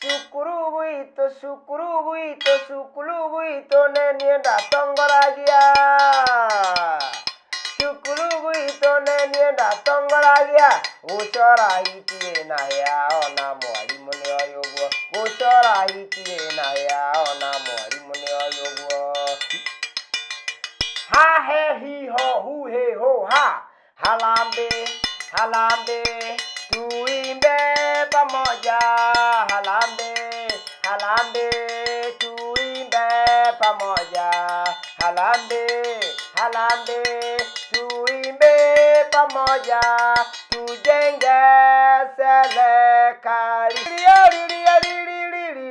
Cukuru gwitũ nĩ niĩ ndatongoragia. Cukuru gwitũ nĩ niĩ ndatongoragia. Gũcora hitirĩ na hĩa ona mwarimũ nĩoĩ ũguo. Gũcora hitirĩ na hĩa ona mwarimũ nĩoĩ ũguo. Ha he hi ho hu he ho ha. Harambee, harambee, tuimbe pamoja. Harambee, harambee, tuimbe pamoja. Harambee, harambee, tuimbe pamoja. Tujenge serikali.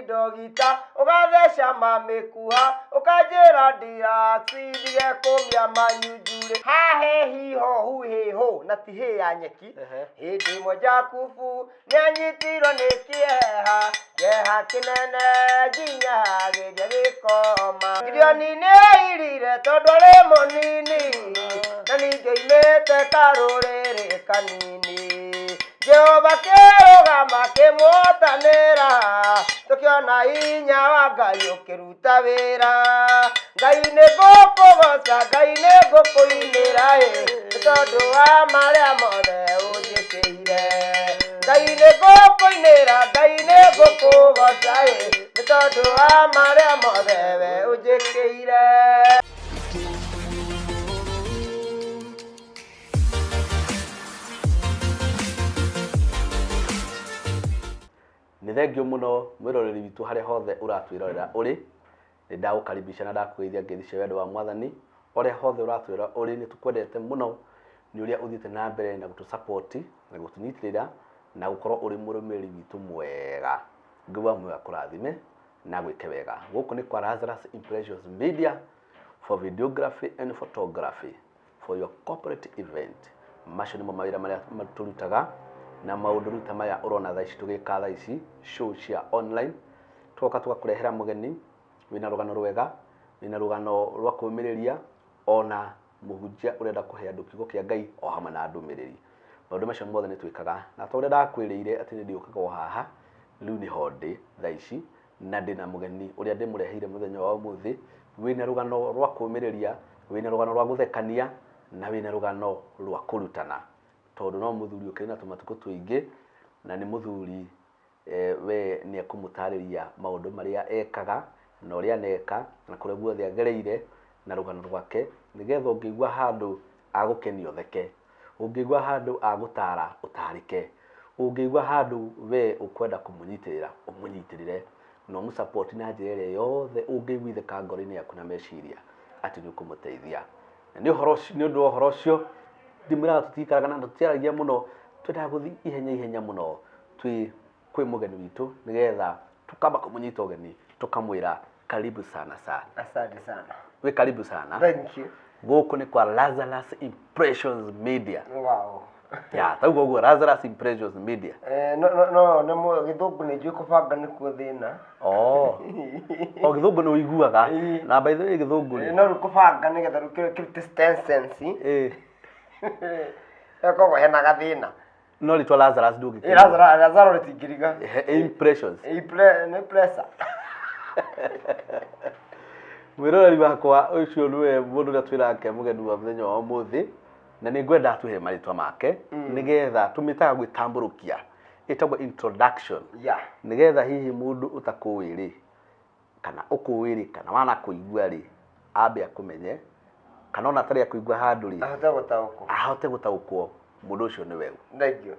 Dogita, ugathesha mamikuha, ukajira ndiracindire kumia manyunjure. Ha he hi ho hu he ho na ti he ya nyeki. Hindi imwe Jakubu nĩanyitirwo nĩ kĩeha, kĩeha kĩnene nginya gĩthia gĩkoma. Gideoni nĩairire tondũ arĩ mũnini, na ningĩ oimĩte karũrĩrĩ kanini. Jehova kĩrũgama kĩmũtanĩra, tũkĩona hinya wa Ngai ũkĩruta wĩra. Ngai nĩ ngũkũgoca, Ngai nĩ ngũkũinĩra nĩ tondũ wa marĩa mothe ũnjĩkĩire. Ngai nĩ ngũkũinĩra, Ngai nĩ ngũkũgoca nĩ tondũ wa marĩa mothe we ũnjĩkĩire. Nĩ thengio mũno mwĩroreri witũ harĩa hothe ũratwĩrorera ũrĩ. Nĩ ndagũkaribisha na ndakũgeithia ngeithi cia wendo wa Mwathani. Ũrĩa hothe ũratwĩrora ũrĩ nĩ tũkwendete mũno nĩ ũrĩa ũthiĩte na mbere na gũtũ support na gũtũnyitĩrĩra na gũkorwo ũrĩ mũrũmĩrĩri witũ mwega. Ngũwa mwega kũrathime na gwĩke wega. Gũkũ nĩ kwa Lazarus Impressions Media for videography and photography for your corporate event. Macio nĩmo mawĩra marĩa tũrutaga na maũndũ ruta maya ũrona thaa ici tũgĩka thaa ici show cia online. Tũgoka tũgakũrehera mũgeni wĩna rũgano rwega, wĩna rũgano rwa kũũmĩrĩria, ona mũhunjia ũrenda kũhe andũ kiugo kĩa Ngai o hamwe na ndũmĩrĩri. Maũndũ macio mothe nĩ twĩkaga na ta ũrĩa ndakwĩrĩire atĩ nĩ ndĩũkaga o haha rĩu nĩ ho ndĩ thaa ici na ndĩna mũgeni ũrĩa ndĩmũreheire mũthenya wa ũmũthĩ wĩna rũgano rwa kũũmĩrĩria, wĩna rũgano rwa gũthekania na wĩna rũgano rwa kũrutana. Tondũ no mũthuri ũkĩrĩ na tũmatukũ tũingĩ na nĩ mũthuri we nĩ ekũmũtarĩria maũndũ marĩa ekaga na ũrĩa aneka na kũrĩa guothe agereire na rũgano rwake, nĩgetha ũngĩigua handũ agũkenio theke, ũngĩigua handũ agũtara ũtarĩke, ũngĩigua handũ we ũkwenda kũmũnyitĩrĩra ũmũnyitĩrĩre na ũmũsupport na njĩra ĩrĩa yothe ũngĩiguithĩka ngoro-inĩ yaku na meciria atĩ nĩ ũkũmũteithia. Na nĩ ũndũ wa ũhoro ũcio ndimwĩraga tũtikaraga na tũtiaragia mũno, twendaga gũthiĩ ihenya mũno kwĩ mũgeni witũ nĩgetha tũkamba kũmũnyita ũgeni tũkamwĩra karibu sana sana. Asante sana. We karibu sana. Thank you. Gũkũ nĩ kwa Lazarus Impressions Media. Wow. Ya, tauga ũguo Lazarus Impressions Media. No gĩthũngũ nĩ njũĩ kũbanga nĩkuo thĩna. O gĩthũngũ nĩ ũiguaga na by the way gĩthũngũ nĩ no kũbanga nĩgetha rũkĩrute sentence. Koguo hena gathĩna. No rĩtwa Lazarus ndũngĩkĩra. Lazarus rĩtingĩriga. Impressions. Nĩ pressure. Mwĩroreri wakwa ũcio nĩwe mũndũ ũrĩa twĩrake mũgeni wa mũthenya wa ũmũthĩ na nĩ ngwenda tũhe marĩtwa make nĩgetha tũmĩtaga gwĩtambũrũkia, ĩtagwo introduction. Nĩgetha hihi mũndũ ũtakũĩ rĩ kana ũkũĩ rĩ kana wanakũigua rĩ ambe akũmenye kana ona atarĩ akũigua handũ rĩ ahote gũtaũkwo mũndũ ũcio nĩ wewe. Thengiũ.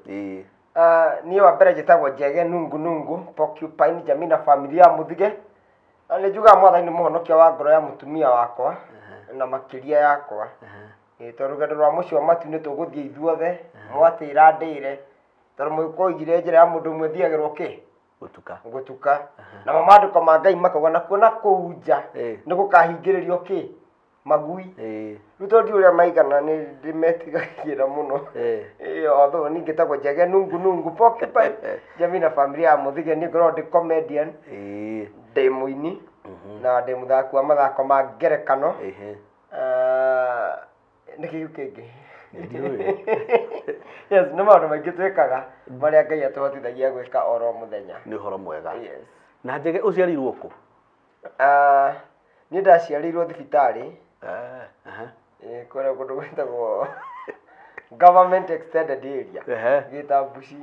Niĩ wa mbere njĩtagwo Njege Nungu Porcupine Jamii na Familia ya Mũthige. Nĩ njugaga Mwathani nĩ mũhonokia wa ngoro ya mũtumia wakwa na makĩria yakwa. Tondũ rũgendo rwa mũciĩ wa matu nĩ tũgũthiĩ ithuothe mwatĩra ndĩre, tondũ mũgĩkorwo oigire njĩra ya mũndũ ũmwe thiagĩrwo kĩ? Gũtuka. Na mamandĩko ma Ngai makauga nakuo na kũu nja nĩ gũkahingĩrĩrio kĩ? Magui. Rĩu tondũ ũrĩa maigana nĩ ndĩmetigagĩra mũno. Although niĩ ngĩtagwo Njege Nungu Porcupine Jamii na Familia ya Mũthige, nĩ ngoragwo ndĩ comedian, ndĩ mũini na ndĩ mũthaki wa mathako ma ngerekano. Nĩ kĩu kĩngĩ. Yes, no maũndũ maingĩ twĩkaga marĩa Ngai atũhotithagia gwĩka oro mũthenya. Nĩ ũhoro mwega. Yes. Na Njege ũciarirwo kũ? Niĩ ndaciarirwo thibitarĩ. Kũrĩa kũndũ gwĩtagwo Government Extended Area. Gĩta Bushi.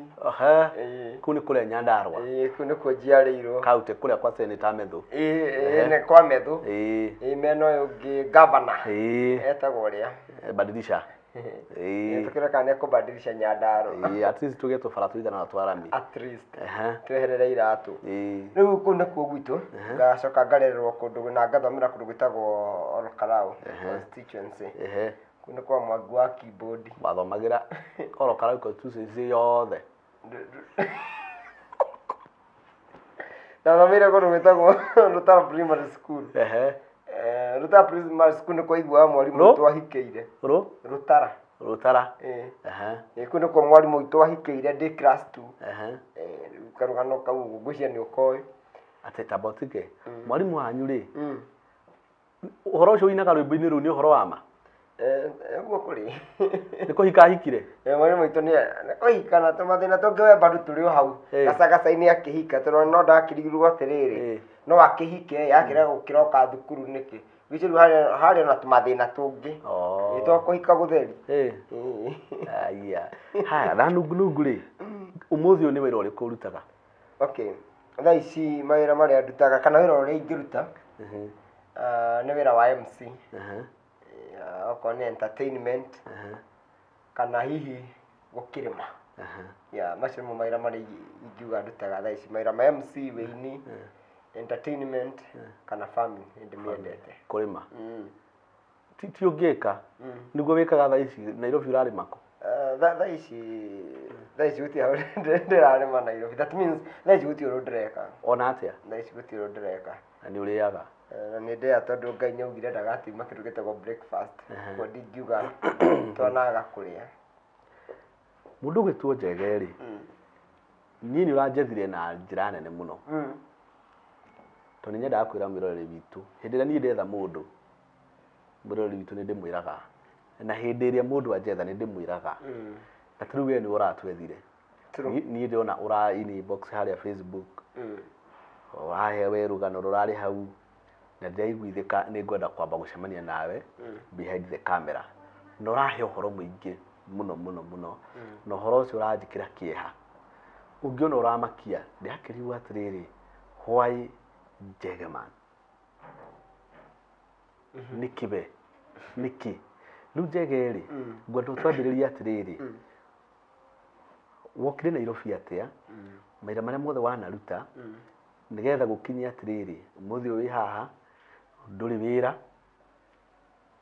Kũu nĩ kũrĩa Nyandarua. Kũu nĩkuo njiarĩirwo. Kaũtĩ kũrĩa kwa Senator Methu. Nĩ kwa Methu. Mena ũyũ ũngĩ governor. Etagwo ũrĩa. Badilisha. Tukĩreka kana nĩekũbadilisha Nyandarua. At least tũgĩe tũbara tũigana na twarami. At least. Tweherere iratũ. Rĩu kũu nĩkuo gwitũ. Ngacoka ngarererwo kũndũ na ngathomera kũndũ gwĩtagwo Olkarau constituency. Kũu nĩ kwa Mwangi wa keyboard. Wathomagĩra Olkarau constituency yothe. Ndathomeire kũndũ gwĩtagwo Rutara Primary School. Rutara Primary School nĩ kwa igua mwarimũ witũ ahikĩire. Rutara. Rutara. Kũu nĩ kwa mwarimũ witũ ahikĩire ndĩ class 2. Karũgano kau ngwĩciria nĩ ũkoĩ. Atĩ Tabotike. Mwarimũ wanyu rĩ. Ũhoro ũcio wĩnaga rwĩmbo-inĩ rũu nĩ ũhoro wa ma? Ũguo kũrĩ. Nĩ kũhika ahikire? Mwarimũ witũ nĩ kũhika na tũmathĩna tũngĩ we bado tũrĩ o hau. Gacagaca-inĩ akĩhika tondũ no ndakĩrigirwo atĩrĩrĩ. No akĩhike yakĩrega gũkĩroka thukuru nĩkĩ. Gwĩciria harĩ na tũmathĩna tũngĩ. Nĩ kũhika gũtheri. Haya, na nungu rĩ. Ũmũthĩ ũyũ nĩ wĩra ũrĩkũ ũrutaga? Okay. Thaa ici mawĩra marĩa ndutaga kana wĩra ũrĩa ingĩruta nĩ wĩra wa MC. Okorwo nĩ entertainment kana hihi gũkĩrĩma. Macio nĩmo mawĩra marĩa ingiuga ndutaga thaa ici. Mawĩra ma MC, wĩini, entertainment kana farming ndĩmĩendete. Kũrĩma. Ti ũngĩka nĩguo wĩkaga thaa ici Nairobi ũrarĩma kũ? Thaa ici gũtirĩ hau ndĩrarĩma Nairobi. That means thaa ici gũtirĩ ũndũ ndĩreka. Ona atĩa? Thaa ici gũtirĩ ũndũ ndĩreka. Na nĩ ũrĩaga? Na nĩ ndĩaga tondũ Ngai nĩaugire ndagatiuma kĩndũ gĩtagwo breakfast. Kuo ndingiuga twanaga kũrĩa. Mũndũ ũgĩtwo Njege rĩ. Niĩ nĩ ũranjethire na njĩra nene mũno. Tondũ nĩ nyendaga kwĩra mwĩroreri witũ. Hĩndĩ ĩrĩa niĩ ndetha mũndũ, mwĩroreri witũ nĩ ndĩmwĩraga. Na hĩndĩ ĩrĩa mũndũ anjetha nĩ ndĩmwĩraga. Na ta rĩu we nĩ ũratwethire. Niĩ ndĩrona inbox harĩa Facebook. Wahe we rũgano rũrarĩ hau. Na ndĩraiguithĩka nĩ ngwenda kwamba gũcemania nawe behind the camera. Na ũrahe ũhoro mũingĩ mũno mũno mũno. Na ũhoro ũcio ũranjĩkĩra kĩeha. Ũngĩona ũramakia ndĩrakĩrigwo atĩrĩrĩ, why Njege man? Nĩkĩ we? Nĩkĩ? Rĩu Njege rĩ, ngwenda ũtwambĩrĩrie atĩrĩrĩ. Wokire Nairobi atĩa? Mawĩra marĩa mothe wanaruta nĩgetha gũkinyia atĩrĩrĩ, ũmũthĩ ũyũ wĩ haha, ndũrĩ wĩra,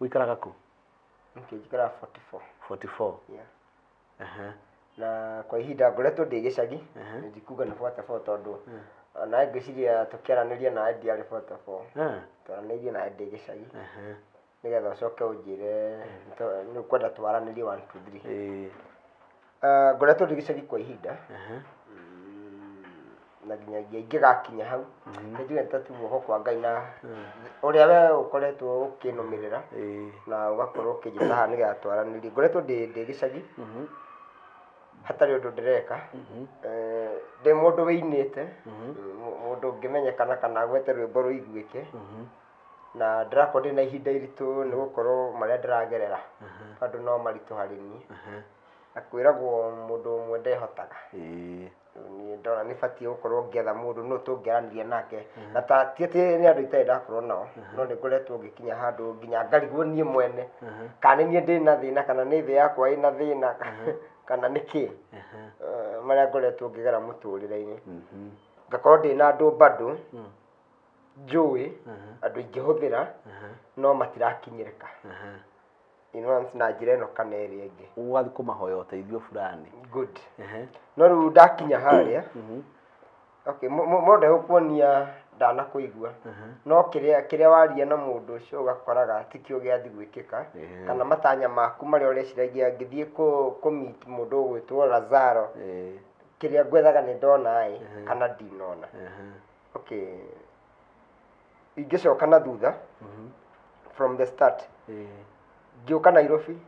ũikaraga kũ? Njikaraga 44. 44? Na kwa ihinda ngoretwo ndĩ gĩcagi, ndikuga nĩ 44 tondũ nawe ngwĩciria tũkĩaranĩria nawe ndiarĩ 44. Twaranĩirie nawe ndĩ gĩcagi. Nĩgetha ũcoke ũnjĩre nĩ ũkwenda twaranĩrie 1 2 3. Ngoretwo ndĩ gĩcagi kwa ihinda. Na nginyagia ingĩgakinya hau nĩnjuge nĩtatĩ guoko kwa Ngai na ũrĩa we ũkoretwo ũkĩnũmĩrĩra na ũgakorwo ũkĩnjĩta haha nĩgetha twaranĩrie. Ngoretwo ndĩ gĩcagi hatarĩ ũndũ ndĩreka. Ndĩ mũndũ wĩinĩte, mũndũ ũngĩmenyekana kana agwete rwĩmbo rũiguĩke. Na ndĩrakorwo ndĩ na ihinda iritũ nĩ gũkorwo marĩa ndĩragerera bado no maritũ harĩ niĩ. Na kwĩragwo mũndũ ũmwe ndehotaga. Niĩ ndona nĩ batiĩ gũkorwo ngĩetha mũndũ no tũngĩaranĩria nake. Na ti atĩ nĩ andũ itarĩ ndakorwo nao, no nĩ ngoretwo ngĩkinya handũ nginya ngarigwo niĩ mwene kana nĩ niĩ ndĩ na thĩna kana nĩ thĩ yakwa ĩna thĩna kana nĩkĩ marĩa ngoretwo ngĩgera mũtũrĩre-inĩ. Ngakorwo ndĩ na andũ bado njũĩ, andũ ingĩhũthĩra no matirakinyĩrĩka. Na njĩra ĩno kana ĩrĩa ĩngĩ. Ũgathiĩ kũmahoya ũteithio fulani. Good. No rĩu ndakinya harĩa, okay, mũndũ ndegũkuonia ndanakũigua. No kĩrĩa waria na mũndũ ũcio ũgakoraga ti kĩo gĩathiĩ gwĩkĩka. Kana matanya maku marĩa ũreciragia ngĩthiĩ kũ-meet mũndũ ũgwĩtwo Lazaro. Kĩrĩa ngwethaga nĩ ndona kana ndinona. Okay. Ingĩcoka na thutha from the start. Ngĩũka Nairobi.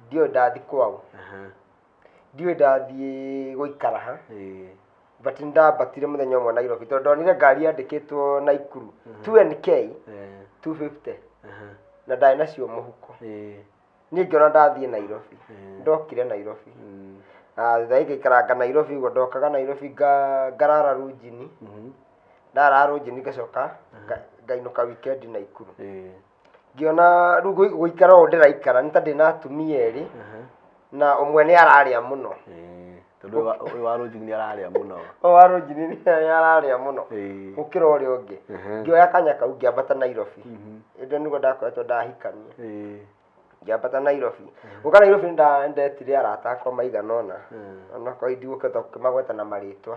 ndiyo ndathi kwao ndiyo ndathi guikara ha but ndambatire muthenya umwe Nairobi tondu ndonire ngari yandikitwo Naikuru 2NK 250 na ndai nacio muhuko ni ngiona ndathie Nairobi ndokire Nairobi thutha ikaranga Nairobi go ndokaga Nairobi ngarara rujini ndarara rujini ngacoka ngainuka weekend Naikuru ngiona rĩu gũikara ũũ ndĩraikara nĩ ta ndĩna atumia erĩ na ũmwe nĩ ararĩa mũno tondũ ũyũ wa rũnjini nĩ ararĩa mũno ũyũ wa rũnjini nĩ ararĩa mũno gũkĩra ũrĩa ũngĩ ngĩoya kanya kau ngĩambata Nairobi ĩndĩ nĩguo ndakoretwo ndahikania ngĩambata Nairobi gũka Nairobi nĩndetire arata akwa maigana ũna onakorwo ndigũkĩhota gũkĩmagweta na marĩtwa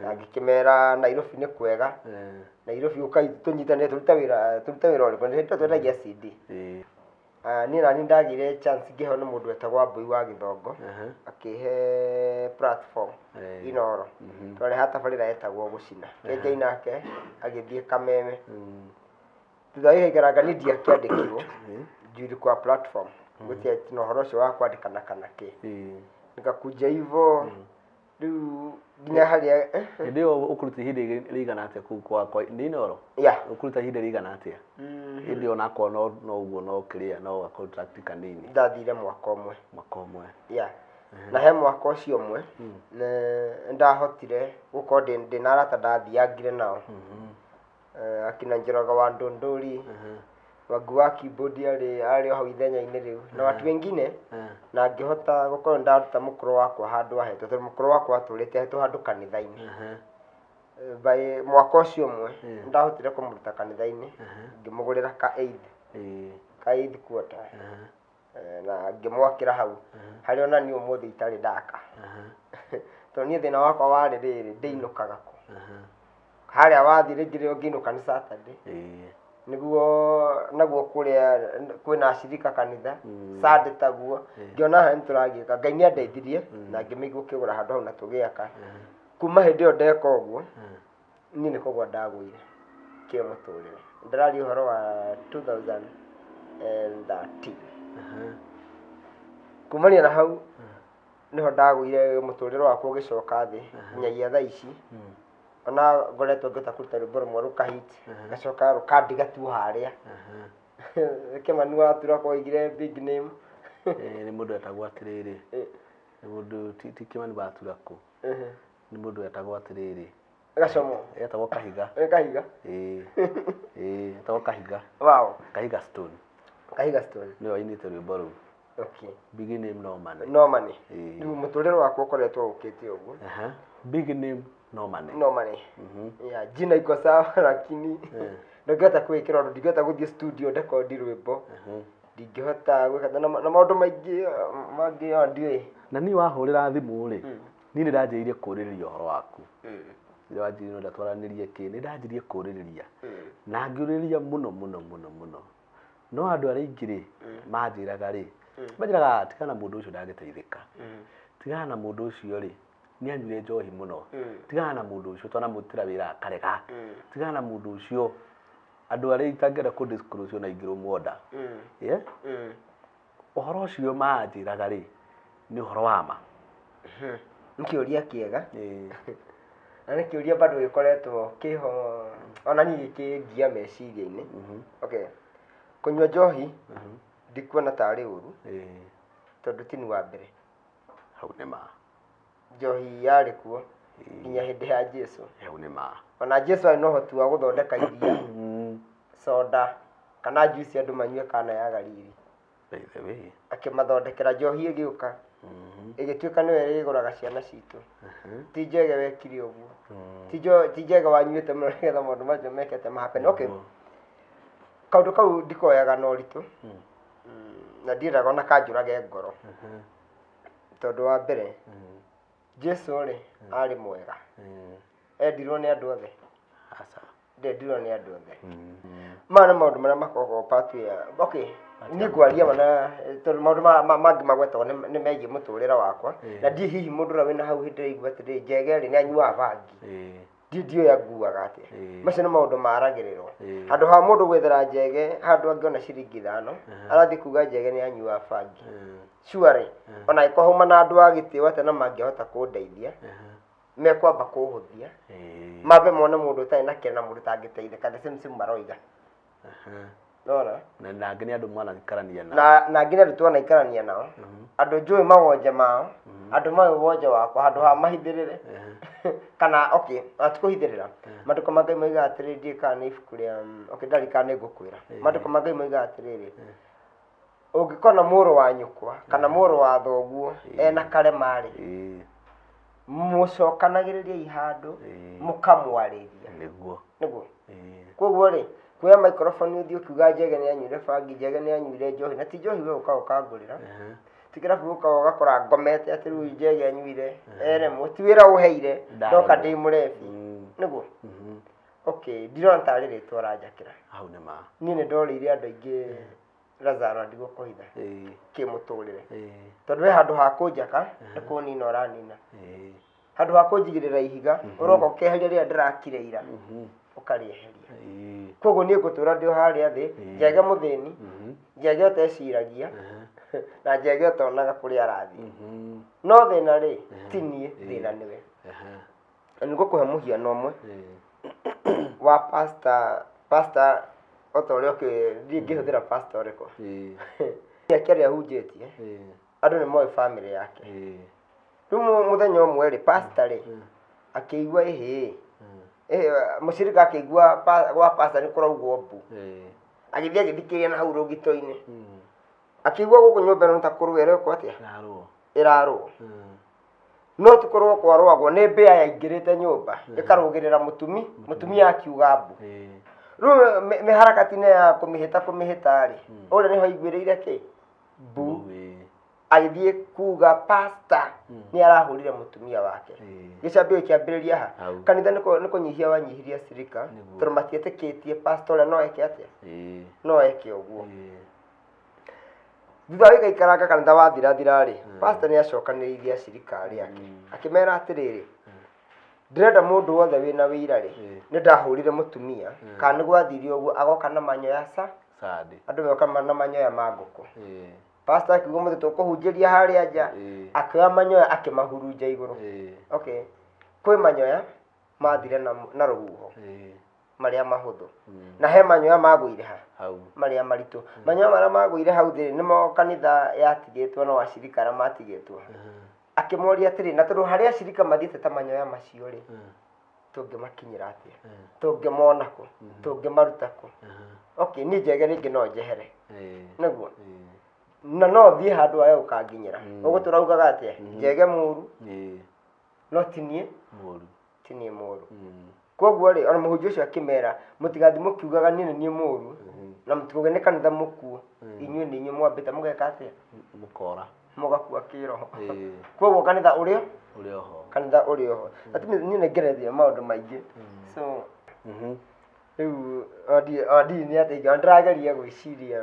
na ngĩkĩmera Nairobi nĩ kwega Nairobi ũkai tũnyitanĩre tũrute wĩra ũrĩkũ nĩ twendagia CD niĩ nani ndagire chance ngĩheo nĩ mũndũ wetagwo Wambui wa Gĩthongo akĩhe platform Inooro twarĩ tabarĩra yetagwo Gũcina Kenjai nake agĩthiĩ Kameme thutha wĩikaranga niĩ ndiakĩandĩkirwo njuri kwa platform gũtirĩ na ũhoro ũcio wa kwandĩkana kana kĩ nikakunja hivyo rĩu nginya harĩa hĩndĩ ĩyo ũkũruta ihinda rĩigana atĩa kũu kwa Inooro ũkũruta ihinda rĩigana atĩa hĩndĩ ĩyo onakorwo no ũguo no kĩrĩa no contract kanini ndathire mwaka ũmwe na he mwaka ũcio ũmwe ndahotire gũkorwo ndĩna arata ndathiangire nao akina Njoroge wa Ndũndũri Wangu wa keyboard arĩ hau ithenya-inĩ rĩu na watu wengine na ngĩhota gũkorwo ndaruta mũkũrũ wakwa handũ ahetwo tondũ mũkũrũ wakwa atũrĩte ahetwo handũ kanitha-inĩ by mwaka ũcio ũmwe ndahotire kũmũruta kanitha-inĩ ngĩmũgũrĩra ka eighth quarter na ngĩmwakĩra hau harĩa ona niĩ ũmũthĩ itarĩ ndaka tondũ niĩ thĩna wakwa warĩ rĩrĩ ndĩinũkaga kũ harĩa wathiĩ rĩngĩ rĩrĩa ũngĩinũka nĩ Saturday naguo kũrĩa kwĩna ashirika kanitha Sunday taguo ngĩona haha nĩtũragĩka Ngai nĩandeithirie na ngĩmĩigua ũkĩgũra handũ hau na tũgĩaka kuma hĩndĩ ĩyo ndeka ũguo niĩ nĩ kũgũa ndagũire kĩmũtũrĩre ndĩraria ũhoro wa 2013 kumania na hau niho ndagũire mũtũrĩre wakwa ũgĩcoka thĩ nginyagia thaa ici ona ngoretwo ngĩhota kũruta rwĩmbo rũmwe rũkahit gacoka rũkandiga tu harĩa Kĩmani wa Turako oigire big name nĩ mũndũ etagwo atĩrĩrĩ nĩ mũndũ ti Kĩmani wa Turako nĩ mũndũ etagwo atĩrĩrĩ Gacomo etagwo Kahiga etagwo Kahiga Kahiga Stone nĩwe ainĩte rwĩmbo rũu big name no money rĩu mũtũrĩre wakwa ũkoretwo ũkĩte ũguo big name no money jina iko sawa lakini ndingĩhota kwĩkĩra ũndũ ndingĩhota gũthiĩ studio record rwĩmbo ndingĩhota gwĩka na maũndũ maingĩ mangĩ ndiũĩ na niĩ wahũrĩra thimũ rĩ niĩ nĩndanjĩrĩirie kũũrĩrĩria ũhoro waku rĩrĩa wanjĩrĩirie ndatwaranĩrie kĩ nĩndanjĩrĩirie kũũrĩrĩria na ngĩũrĩrĩria mũno no andũ arĩa aingĩ rĩ manjĩraga rĩ manjĩraga tigana mũndũ ũcio ndangĩteithĩka tigana na mũndũ ũcio rĩ nĩ anyuire njohi mũno tigana na mũndũ ũcio twanamũtĩra wĩra akarega tigana na mũndũ ũcio andũ arĩa itangĩenda kũ disclose ona ingĩrwo muonda ũhoro ũcio manjĩraga rĩ nĩ ũhoro wa ma nĩ kĩũria kĩega na nĩ kĩũria bado gĩkoretwo kĩho ona niĩ gĩkĩngia meciria-inĩ kũnyua njohi ndikuona tarĩ ũru tondũ ti wa mbere hau nĩ ma njohi yarĩ kuo nginya hĩndĩ ya Jesũ hau nĩ ma ona Jesũ arĩ na ũhoti wa gũthondeka iria soda kana juice andũ manyue kana ya Galili akĩmathondekera njohi ĩgĩũka ĩgĩtuĩka nĩwe ĩgũraga ciana citũ ti Njege wekire ũguo ti Njege wanyuĩte mũno nĩgetha maũndũ macio mekete mahappen kaũndũ kau ndikoyaga na ũritũ na ndiendaga ona kanjũrage ngoro tondũ wa mbere Jesũ rĩ arĩ mwega endirwo nĩ andũ othe ndendirwo nĩ andũ othe maya nĩ maũndũ marĩa makoragwo part ya niĩ ngwaria mana tondũ maũndũ mangĩ magwetagwo nĩ megiĩ mũtũrĩre wakwa na ndiĩ hihi mũndũ ũrĩa wĩna hau hĩndĩ ĩrĩa aigua atĩrĩ Njege rĩ nĩ anyuaga bangi ndiyo yaguaga atia Ĩĩ. macio nĩ maũndũ maragĩrĩrwo Ĩĩ. handũ ha mũndũ gwethera njege handũ angĩona ciringi 5 arathiĩ kuga njege nĩ anyua bangi surely ona iko hauma na andũ a gĩtĩo atĩ na mangĩhota kũndeithia mekwamba kũhũthia mambe mone mũndũ ũtarĩ na kĩene na mũndũ tangĩteithĩka the same maroiga nona na ngĩ nĩ andũ mwanaikarania nao na ngĩ nĩ andũ twanaikarania nao andũ njũĩ mawonje mao andũ maĩ wonje wakwa handũ ha mahithĩrĩre kana okay atikũhithĩrĩra maandĩko ma Ngai moiga atĩrĩrĩ ndiĩ kana nĩ ibuku rĩa okay ndarikana nĩngũkwĩra maandĩko ma Ngai moiga atĩrĩrĩ ũngĩkona mũrũ wa nyũkwa kana mũrũ wa thoguo ena karema-rĩ mũcokanagĩrĩriai handũ mũkamwarĩria nĩguo koguo-rĩ kuoya microphone ũthiĩ ũkiuga njege nĩ anyuire bangi njege nĩ anyuire njohi na ti njohi we ũkangũrĩra ti kĩrabu ũgakora ngomete atĩ rĩu njege anyuire eremwo ti wĩra ũheire ndoka ndĩ mũrebi nĩguo okay ndirona tarĩ rĩtwa ũranjakĩra hau nĩ ma niĩ nĩ ndorĩire andũ aingĩ Lazaro ndigũkũhitha kĩmũtũrĩre tondũ we handũ ha kũnjaka nĩ kũnina ũranina handũ ha kũnjigĩrĩra ihiga ũroka ũkeheria rĩrĩa ndĩrakire ira ũkarĩeheria koguo niĩ ngũtũra ndĩ o harĩa thĩ njege mũthĩni njege ũteciragia na njege ũtonaga kũrĩa arathiĩ no thĩna-rĩ ti niĩ thĩna nĩwe na nĩngũkũhe mũhiano ũmwe wa pastor otorĩa ngĩhũthĩra pastor ũrĩkũ kĩrĩa ahunjĩtie andũ nĩ moĩ family yake rĩu mũthenya ũmwe-rĩ pastor-rĩ akĩigua mũcirika akĩigua gwa pastor nĩ kũraugwo mbu agĩthiĩ agĩthikĩrĩria na hau rũgito-inĩ akĩigua gũkũ nyũmba ĩno nĩ ta kũrũa ĩrekwo atĩa ĩrarũa no ti kũrũa kwarũagwo nĩ mbĩa yaingĩrĩte nyũmba ĩkarũgĩrĩra mũtumia akiuga mbu rĩu mĩharakati-inĩ ya kũmĩhĩta-rĩ ũrĩa nĩho aiguĩrĩire kĩ mbu agĩthiĩ kuga pastor nĩ arahũrire mũtumia wake gĩcambio kĩambĩrĩria ha kanitha nĩ kũnyihia wanyihirie cirika tondũ matietĩkĩtie pastor ũrĩa no eke atĩa no eke ũguo thutha wa gũikaranga kanitha wathirathira-rĩ pastor nĩ acokanĩrĩirie acirika yake akĩmera atĩrĩrĩ ndĩrenda mũndũ wothe wĩna wĩira-rĩ nĩ ndahũrire mũtumia kana nĩ gwathire ũguo agoka na manyoya andũ moka na manyoya ma ngũkũ pastor akiuga mũthĩ tũkũhunjĩria harĩa nja akĩoya manyoya akĩmahurunja igũrũ okay kwĩ manyoya mathire na rũhuho marĩa mahũthũ na he manyoya magũire marĩa maritũ manyoya marĩa magũire hau thĩ nĩmo kanitha yatigĩtwo no acirika arĩa matigĩtwo akĩmoria atĩrĩ na tondũ harĩa acirika mathiĩte ta manyoya macio-rĩ tũngĩmakinyĩra atĩa tũngĩmona kũ tũngĩmaruta kũ okay niĩ njege rĩngĩ no njehere nĩguo na no thiĩ handũ haya ũkanginyĩra ũguo tũraugaga atĩa njege mũru no ti niĩ mũru koguo-rĩ ona mũhunjia ũcio akĩmera mũtigathiĩ mũkiugaga niĩ nĩ niĩ mũru na mũtikauge nĩ kanitha mũkuo inyuĩ nĩ inyuĩ mwambĩte mũgeka atĩa mũgakua kĩroho koguo kanitha ũrĩ oho niĩ nĩ ngereire maũndũ maingĩ so rĩu ondini nĩ atĩ ndĩrageria gwĩciria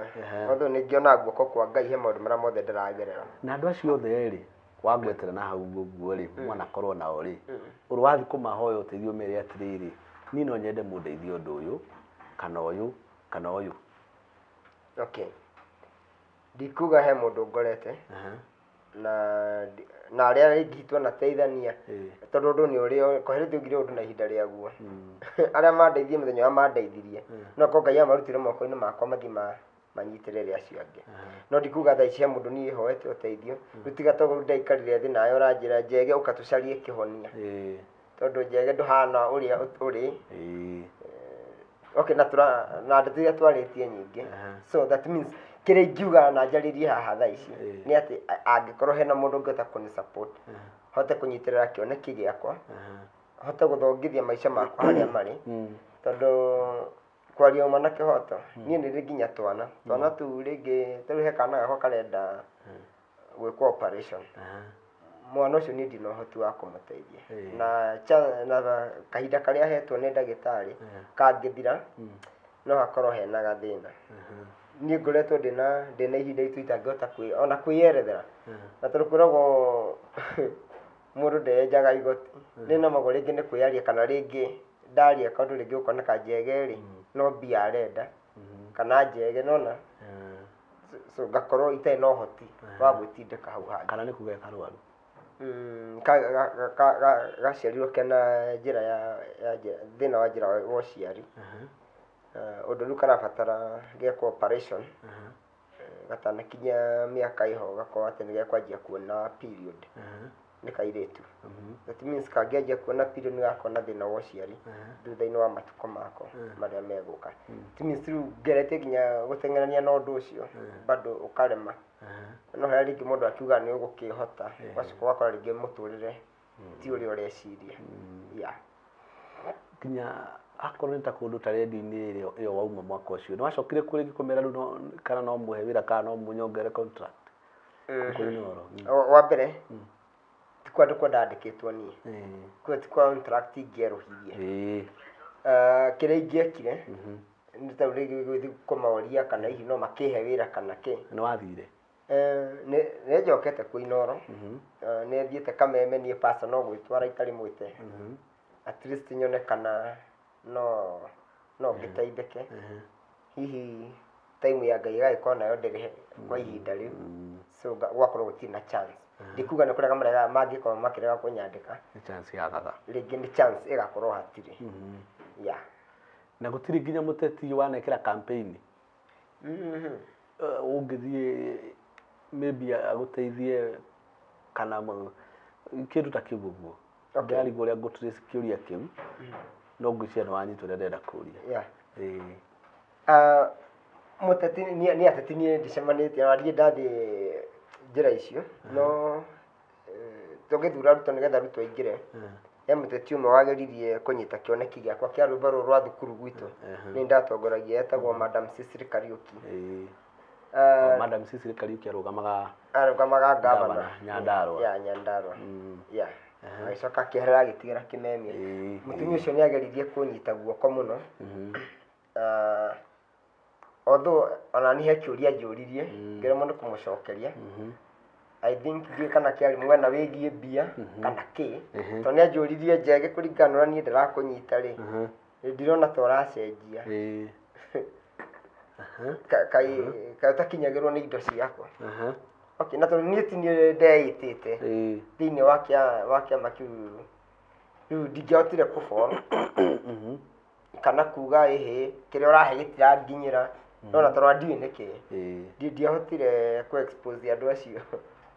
tondũ nĩngĩona guoko kwa Ngai he maũndũ marĩa mothe ndĩragerera na andũ acio othe-rĩ wangwetera na hau ũguo-rĩ mwanakorwo nao-rĩ ũrĩ wathiĩ kũmahoya ũteithio ũmere atĩrĩrĩ niĩ no nyende mũndeithie ũndũ ũyũ kana ũyũ okay ndikuga he mũndũ ngorete na arĩa rĩngĩ twanateithania tondũ ũndũ nĩ ũrĩ koherete ũngire ũndũ na ihinda rĩaguo arĩa mandeithie mũthenya wa mandeithirie no ko Ngai amarutire moko-inĩ makwa mathi manyitĩrĩre acio angĩ no ndikuga thaa ici he mũndũ niĩ hoete ũteithio rĩu tiga tondũ ndaikarire thĩ nawe ũranjĩra njege ũka tũcarie kĩhonia tondũ njege ndũhana ũrĩa ũrĩ okay na ndeto iria twarĩtie nyingĩ so that means kĩrĩa ingiuga na njarĩrie haha thaa ici nĩ atĩ angĩkorwo hena mũndũ ũngĩhota kũni support hote kũnyitĩrĩra kĩoneki gĩakwa hote gũthongithia maica makwa harĩa marĩ tondũ kwaria ũma na kĩhoto niĩ nĩ rĩ nginya twana tu rĩngĩ tarĩu he kana gakwa karenda gwĩkwo operation mwana ũcio niĩ ndina ũhoti wa kũmũteithia na kahinda karĩa hetwo nĩ ndagĩtarĩ kangĩthira no hakorwo hena gathĩna niĩ ngoretwo ndĩna ihinda itu itangĩhota ona kwĩyerethera na tondũ kwĩragwo mũndũ ndeyenjaga igoti nĩ no magũrũ rĩngĩ nĩ kwĩyaria kana rĩngĩ ndaria kaũndũ rĩngĩ ũkoneka njege rĩ no mbia arenda kana njege nona so ngakorwo itarĩ na ũhoti wa gwĩtindĩka hau hangĩ kana nĩ kuga karwaru gaciarirwo kena njĩra ya thĩna wa njĩra wa ũciari ũndũ rĩu karabatara gekwo operation gatanakinya mĩaka iho gakorwo atĩ nĩ gekwanjia kuona period nĩ kairĩtu that means kangĩanjia kuona period nĩ gakorwo na thĩna wa ũciari thutha-inĩ wa matukũ mako marĩa megũka that means rĩu ngeretie nginya gũteng'erania na ũndũ ũcio bado ũkarema no harĩa rĩngĩ mũndũ akiuga nĩ ũgũkĩhota ũgacoka ũgakora rĩngĩ mũtũrĩre ti ũrĩa ũreciria nginya akorwo nĩ ta kũndũ ta redio-inĩ ĩyo wauma mwaka ũcio nĩ wacokire kũrĩ kũmera rĩu kana no mũhe wĩra kana no mũnyongere contract wa mbere ti kwa andũ kwandandĩkĩtwo niĩ kwa ti contract ingĩerũhirie kĩrĩa ingĩekire nĩ ta rĩngĩ gũthiĩ kũmaũria kana hihi no makĩhe wĩra kana kĩ nĩ wathire nĩ njokete kwĩ Inooro nĩ thiĩte Kameme niĩ personal gwĩtwara itarĩ mwĩte at least nyone kana no ngĩteithĩke hihi time ya Ngai ĩgagĩkorwo nayo ndĩrĩ kwa ihinda rĩu so gwakorwo gũtirĩ na chance ndikuga nĩ kũrega marega mangĩkorwo makĩrega kũnyandĩka nĩ chance ya gatha rĩngĩ nĩ chance ĩgakorwo hatirĩ na gũtirĩ nginya mũteti wanekĩra campaign ũngĩthiĩ maybe agũteithie kana kĩndũ ta kĩu ũguo ndarigwo ũrĩa ngũtrace kĩũria kĩu no ngwĩciria nĩ wanyita ũrĩa ndĩrenda kũũria mũteti nĩ ateti niĩ ndicemanĩtie na niĩ ndathiĩ njĩra icio no tũgĩthura arutwo nĩgetha arutwo aingĩre he mũteti ũmwe wageririe kũnyita kĩoneki gĩakwa kĩa rwĩmbo rũrũ rwa thukuru gwitũ nĩ ndatongoragia etagwo Madam Cecily Kariuki Madam Cecily Kariuki arũgamaga ngavana Nyandarua Nyandarua agĩcoka akĩeherera agĩtigĩra Kĩmemia mũtumia ũcio nĩ ageririe kũnyita guoko mũno although ona niĩ he kĩũria njũririe ngĩremwo nĩ kũmũcokeria I think ndiĩ kana kĩarĩ mwena wĩgiĩ mbia kana kĩ tondũ nĩ anjũririe njege kũringana na niĩ ndĩrakũnyita rĩ ndirona ta ũracenjia kaĩ ũtakinyagĩrwo nĩ indo ciakwa okay na tondũ niĩ ti niĩ ndeĩtĩte thĩinĩ wa kĩama kĩu rĩu ndingĩahotire kũbora kana kuga ĩhĩ kĩrĩa ũrahe gĩtiranginyĩra no na tondũ ndiũĩ nĩkĩ ndiahotire kũ expose andũ acio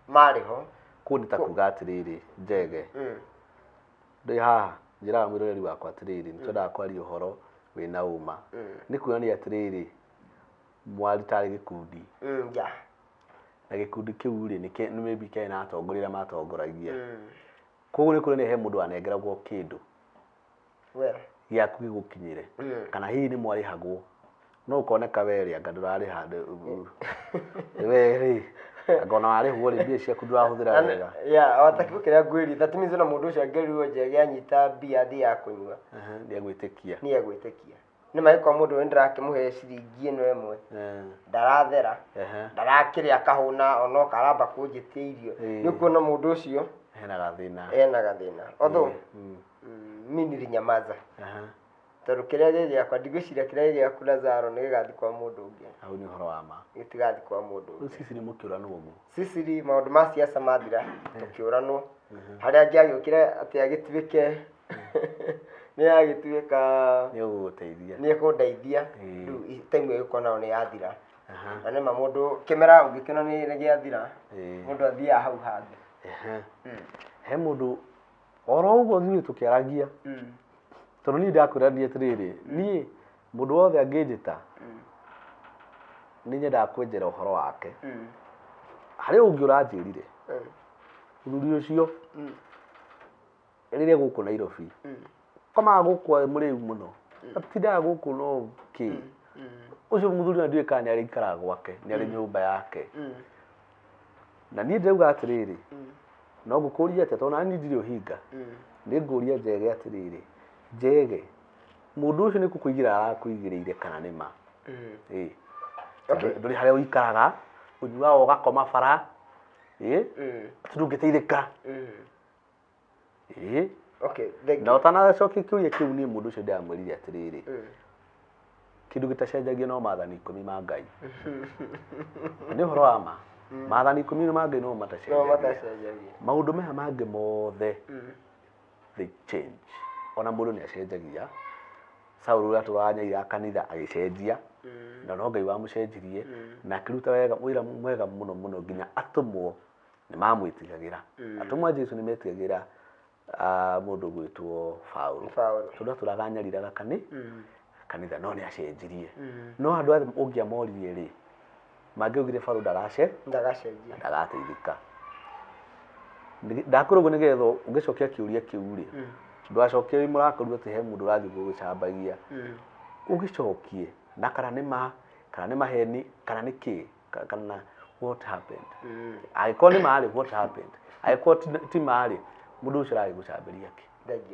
marĩ ho kũndĩ ta kuga atĩrĩrĩ njege ndĩ haha njĩraga mwĩroreri wakwa atĩrĩrĩ nĩ twendaga kwaria ũhoro wĩna ũma nĩ kuonania atĩrĩrĩ mwari tarĩ gĩkundi na gĩkundi kĩu rĩ nĩ maybe kĩarĩ na atongoria arĩa matongoragia koguo nĩ kuonania he mũndũ wanengeragwo kĩndũ gĩaku gĩgũkinyĩre kana hihi nĩ mwarĩhagwo no ũkoneka werĩ anga ndũrarĩha werĩ anga ona warĩhwo rĩ mbia ciaku ndũrahũthĩra wega watakĩrwo kĩrĩa ngwĩri that means ona mũndũ ũcio angĩrirwo njege anyita mbia thiĩ ya kũnyua nĩegwĩtĩkia nĩ magĩkorwo mũndũ ũyũ ndĩrakĩmũhe ciringi ĩno ĩmwe ndarathera ndarakĩrĩa kahũna ona karamba kũnjĩtia irio nĩ kuona mũndũ ũcio ena gathĩna although mimi nilinyamaza tondũ kĩrĩa gĩ gĩakwa ndigwĩciria kĩrĩa gĩ gĩaku Lazaro nĩ gĩgathiĩ kwa mũndũ ũngĩ hau nĩ ũhoro wa ma gĩtigathiĩ kwa mũndũ ũngĩ Cecily mũkĩũranwo ũguo Cecily maũndũ ma ciaca mathira tũkĩũranwo harĩa angĩagĩũkire atĩ agĩtuĩke nĩ agĩtuĩka nĩ egũgũteithia rĩu time ĩyo ĩgĩkorwo nayo nĩ yathira na nĩma mũndũ kĩmera ũngĩkĩona nĩ gĩathira mũndũ athiaga hau hangĩ he mũndũ oro ũguo thiĩ tũkĩaragia tondũ niĩ ndakwĩrania atĩrĩrĩ niĩ mũndũ wothe angĩnjĩta nĩ nyendaga kwenjera ũhoro wake harĩ ũngĩ ũranjĩrire mũthuri ũcio rĩrĩa gũkũ Nairobi komaga gũkũ mũrĩu mũno atindaga gũkũ no kĩ ũcio mũthuri na ndiũĩ kana nĩ arĩ ikaraga gwake nĩ arĩ nyũmba yake na niĩ ndĩrauga atĩrĩrĩ no ngũkũria atĩa tondũ nani ndirĩ ũhinga nĩ ngũria njege atĩrĩrĩ njege mũndũ ũcio nĩ kũkũigĩra arakũigĩrĩire kana nĩ ma ndũrĩ harĩa ũikaraga ũnyuaga ũgakoma bara ndũngĩteithĩka Okay, thank na you. ũtanacokia kĩũria kĩu niĩ mũndũ ũcio ndĩramwĩrire atĩrĩrĩ kĩndũ gĩtacengagio no maathani 10 ma Ngai nĩ ũhoro wa ma maathani 10 ma Ngai no matacenjagia maũndũ maya mangĩ mothe they change ona mũndũ nĩ acenjagia Saũlũ ũrĩa tũranyaira kanitha agĩcenjia na no Ngai wamũcenjirie na akĩruta wĩra mwega mũno mũno nginya atũmwo nĩ mamwĩtigagĩra atũmwo a Jesũ nĩ metigagĩra mũndũ gwĩtwo Paũlũ tondũ tũraganyariraga kanitha no nĩ acenjirie no andũ othe ũngĩamoririe rĩ mangĩugire Paũlũ ndagateithĩka ndakwĩra ũguo nĩgetha ũngĩcokia kĩũria kĩu rĩ ndwacokia mũrakorirwo atĩ he mũndũ ũrathiĩ gũgũcambagia ũgĩcokie na kana nĩ maheni kana nĩ kĩ kana what happened angĩkorwo nĩ marĩ what happened angĩkorwo ti marĩ mũndũ ũcio aragĩ gũcambĩria kĩ thank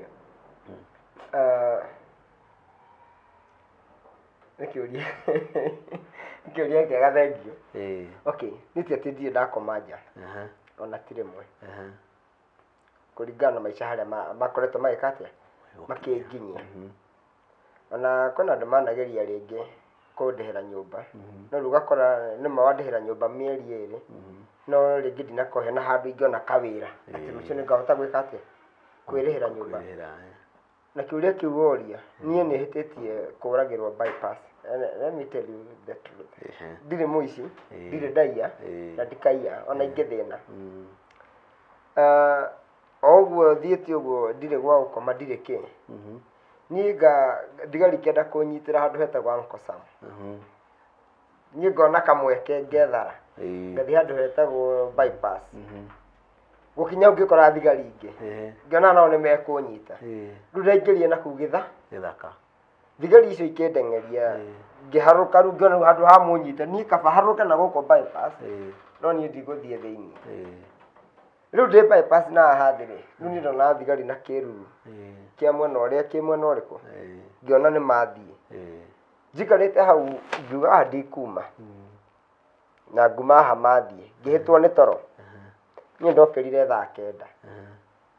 you Nikĩũria kĩega thank you okay nĩti atĩ ndirĩ ndakoma nja ona ti rĩmwe kũringana na maica harĩa makoretwo magĩka atĩa makĩnginyia ona kwĩna andũ manageria rĩngĩ kũndĩhĩra nyũmba no rĩu ũgakora nĩ mawandĩhĩra nyũmba mĩeri 2 no rĩngĩ ndinakohe na handũ ingĩona kawĩra atĩ rũciũ nĩngahota gwĩka atĩa kwĩrĩhĩra nyũmba na kĩũria kĩu woria niĩ nĩ hĩtĩtie kũragĩrwo bypass let me tell you the truth ndirĩ mũici ndirĩ ndaiya na ndikaiya ona ingĩthĩna oguo thiĩte ũguo ndirĩ gwa gũkoma ndirĩ kĩ niĩ thigari kĩenda kũnyitĩra handũ hetagwo Uncle Sam niĩ ngona kamweke ngethara ngathiĩ handũ hetagwo bypass gũkinya ũngĩkora thigari ingĩ ngĩona nao nĩ mekũnyita rĩu ndaingĩrire na kũu gĩthaka thigari icio ikĩndengeria ngĩharũka rĩu ngĩona handũ ha mũnyite niĩ kaba harũke na gũkũ bypass no niĩ ndigũthiĩ thĩinĩ rĩu ndĩ bypass na hathirĩ rĩu nĩ ndona thigari na kĩruru kĩa mwena ũrĩa kĩ mwena ũrĩkũ ngĩona nĩ mathiĩ njikarĩte hau ngiuga ndikuma na nguma haha mathiĩ ngĩhĩtwo nĩ toro niĩ ndokĩrire thaa 9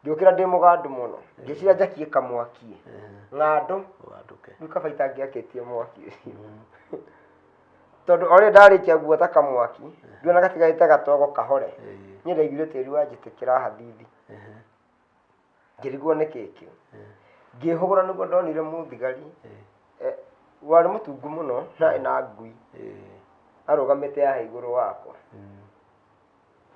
ngĩũkĩra ndĩ mũgandu mũno ngĩciria njakie kamwaki ng'andũ rĩu kaba itangĩakĩtie mwaki ũcio tondũ orĩa ndarĩkia guota kamwaki ndĩona gatigarĩte gatogo kahore niĩ ndaiguire tĩri wanjĩtĩkĩra hathithi ngĩrigwo nĩ kĩkĩ ngĩhũgũra nĩguo ndonire mũthigari warĩ mũtungu mũno na ena ngui arũgamĩte haha igũrũ wakwa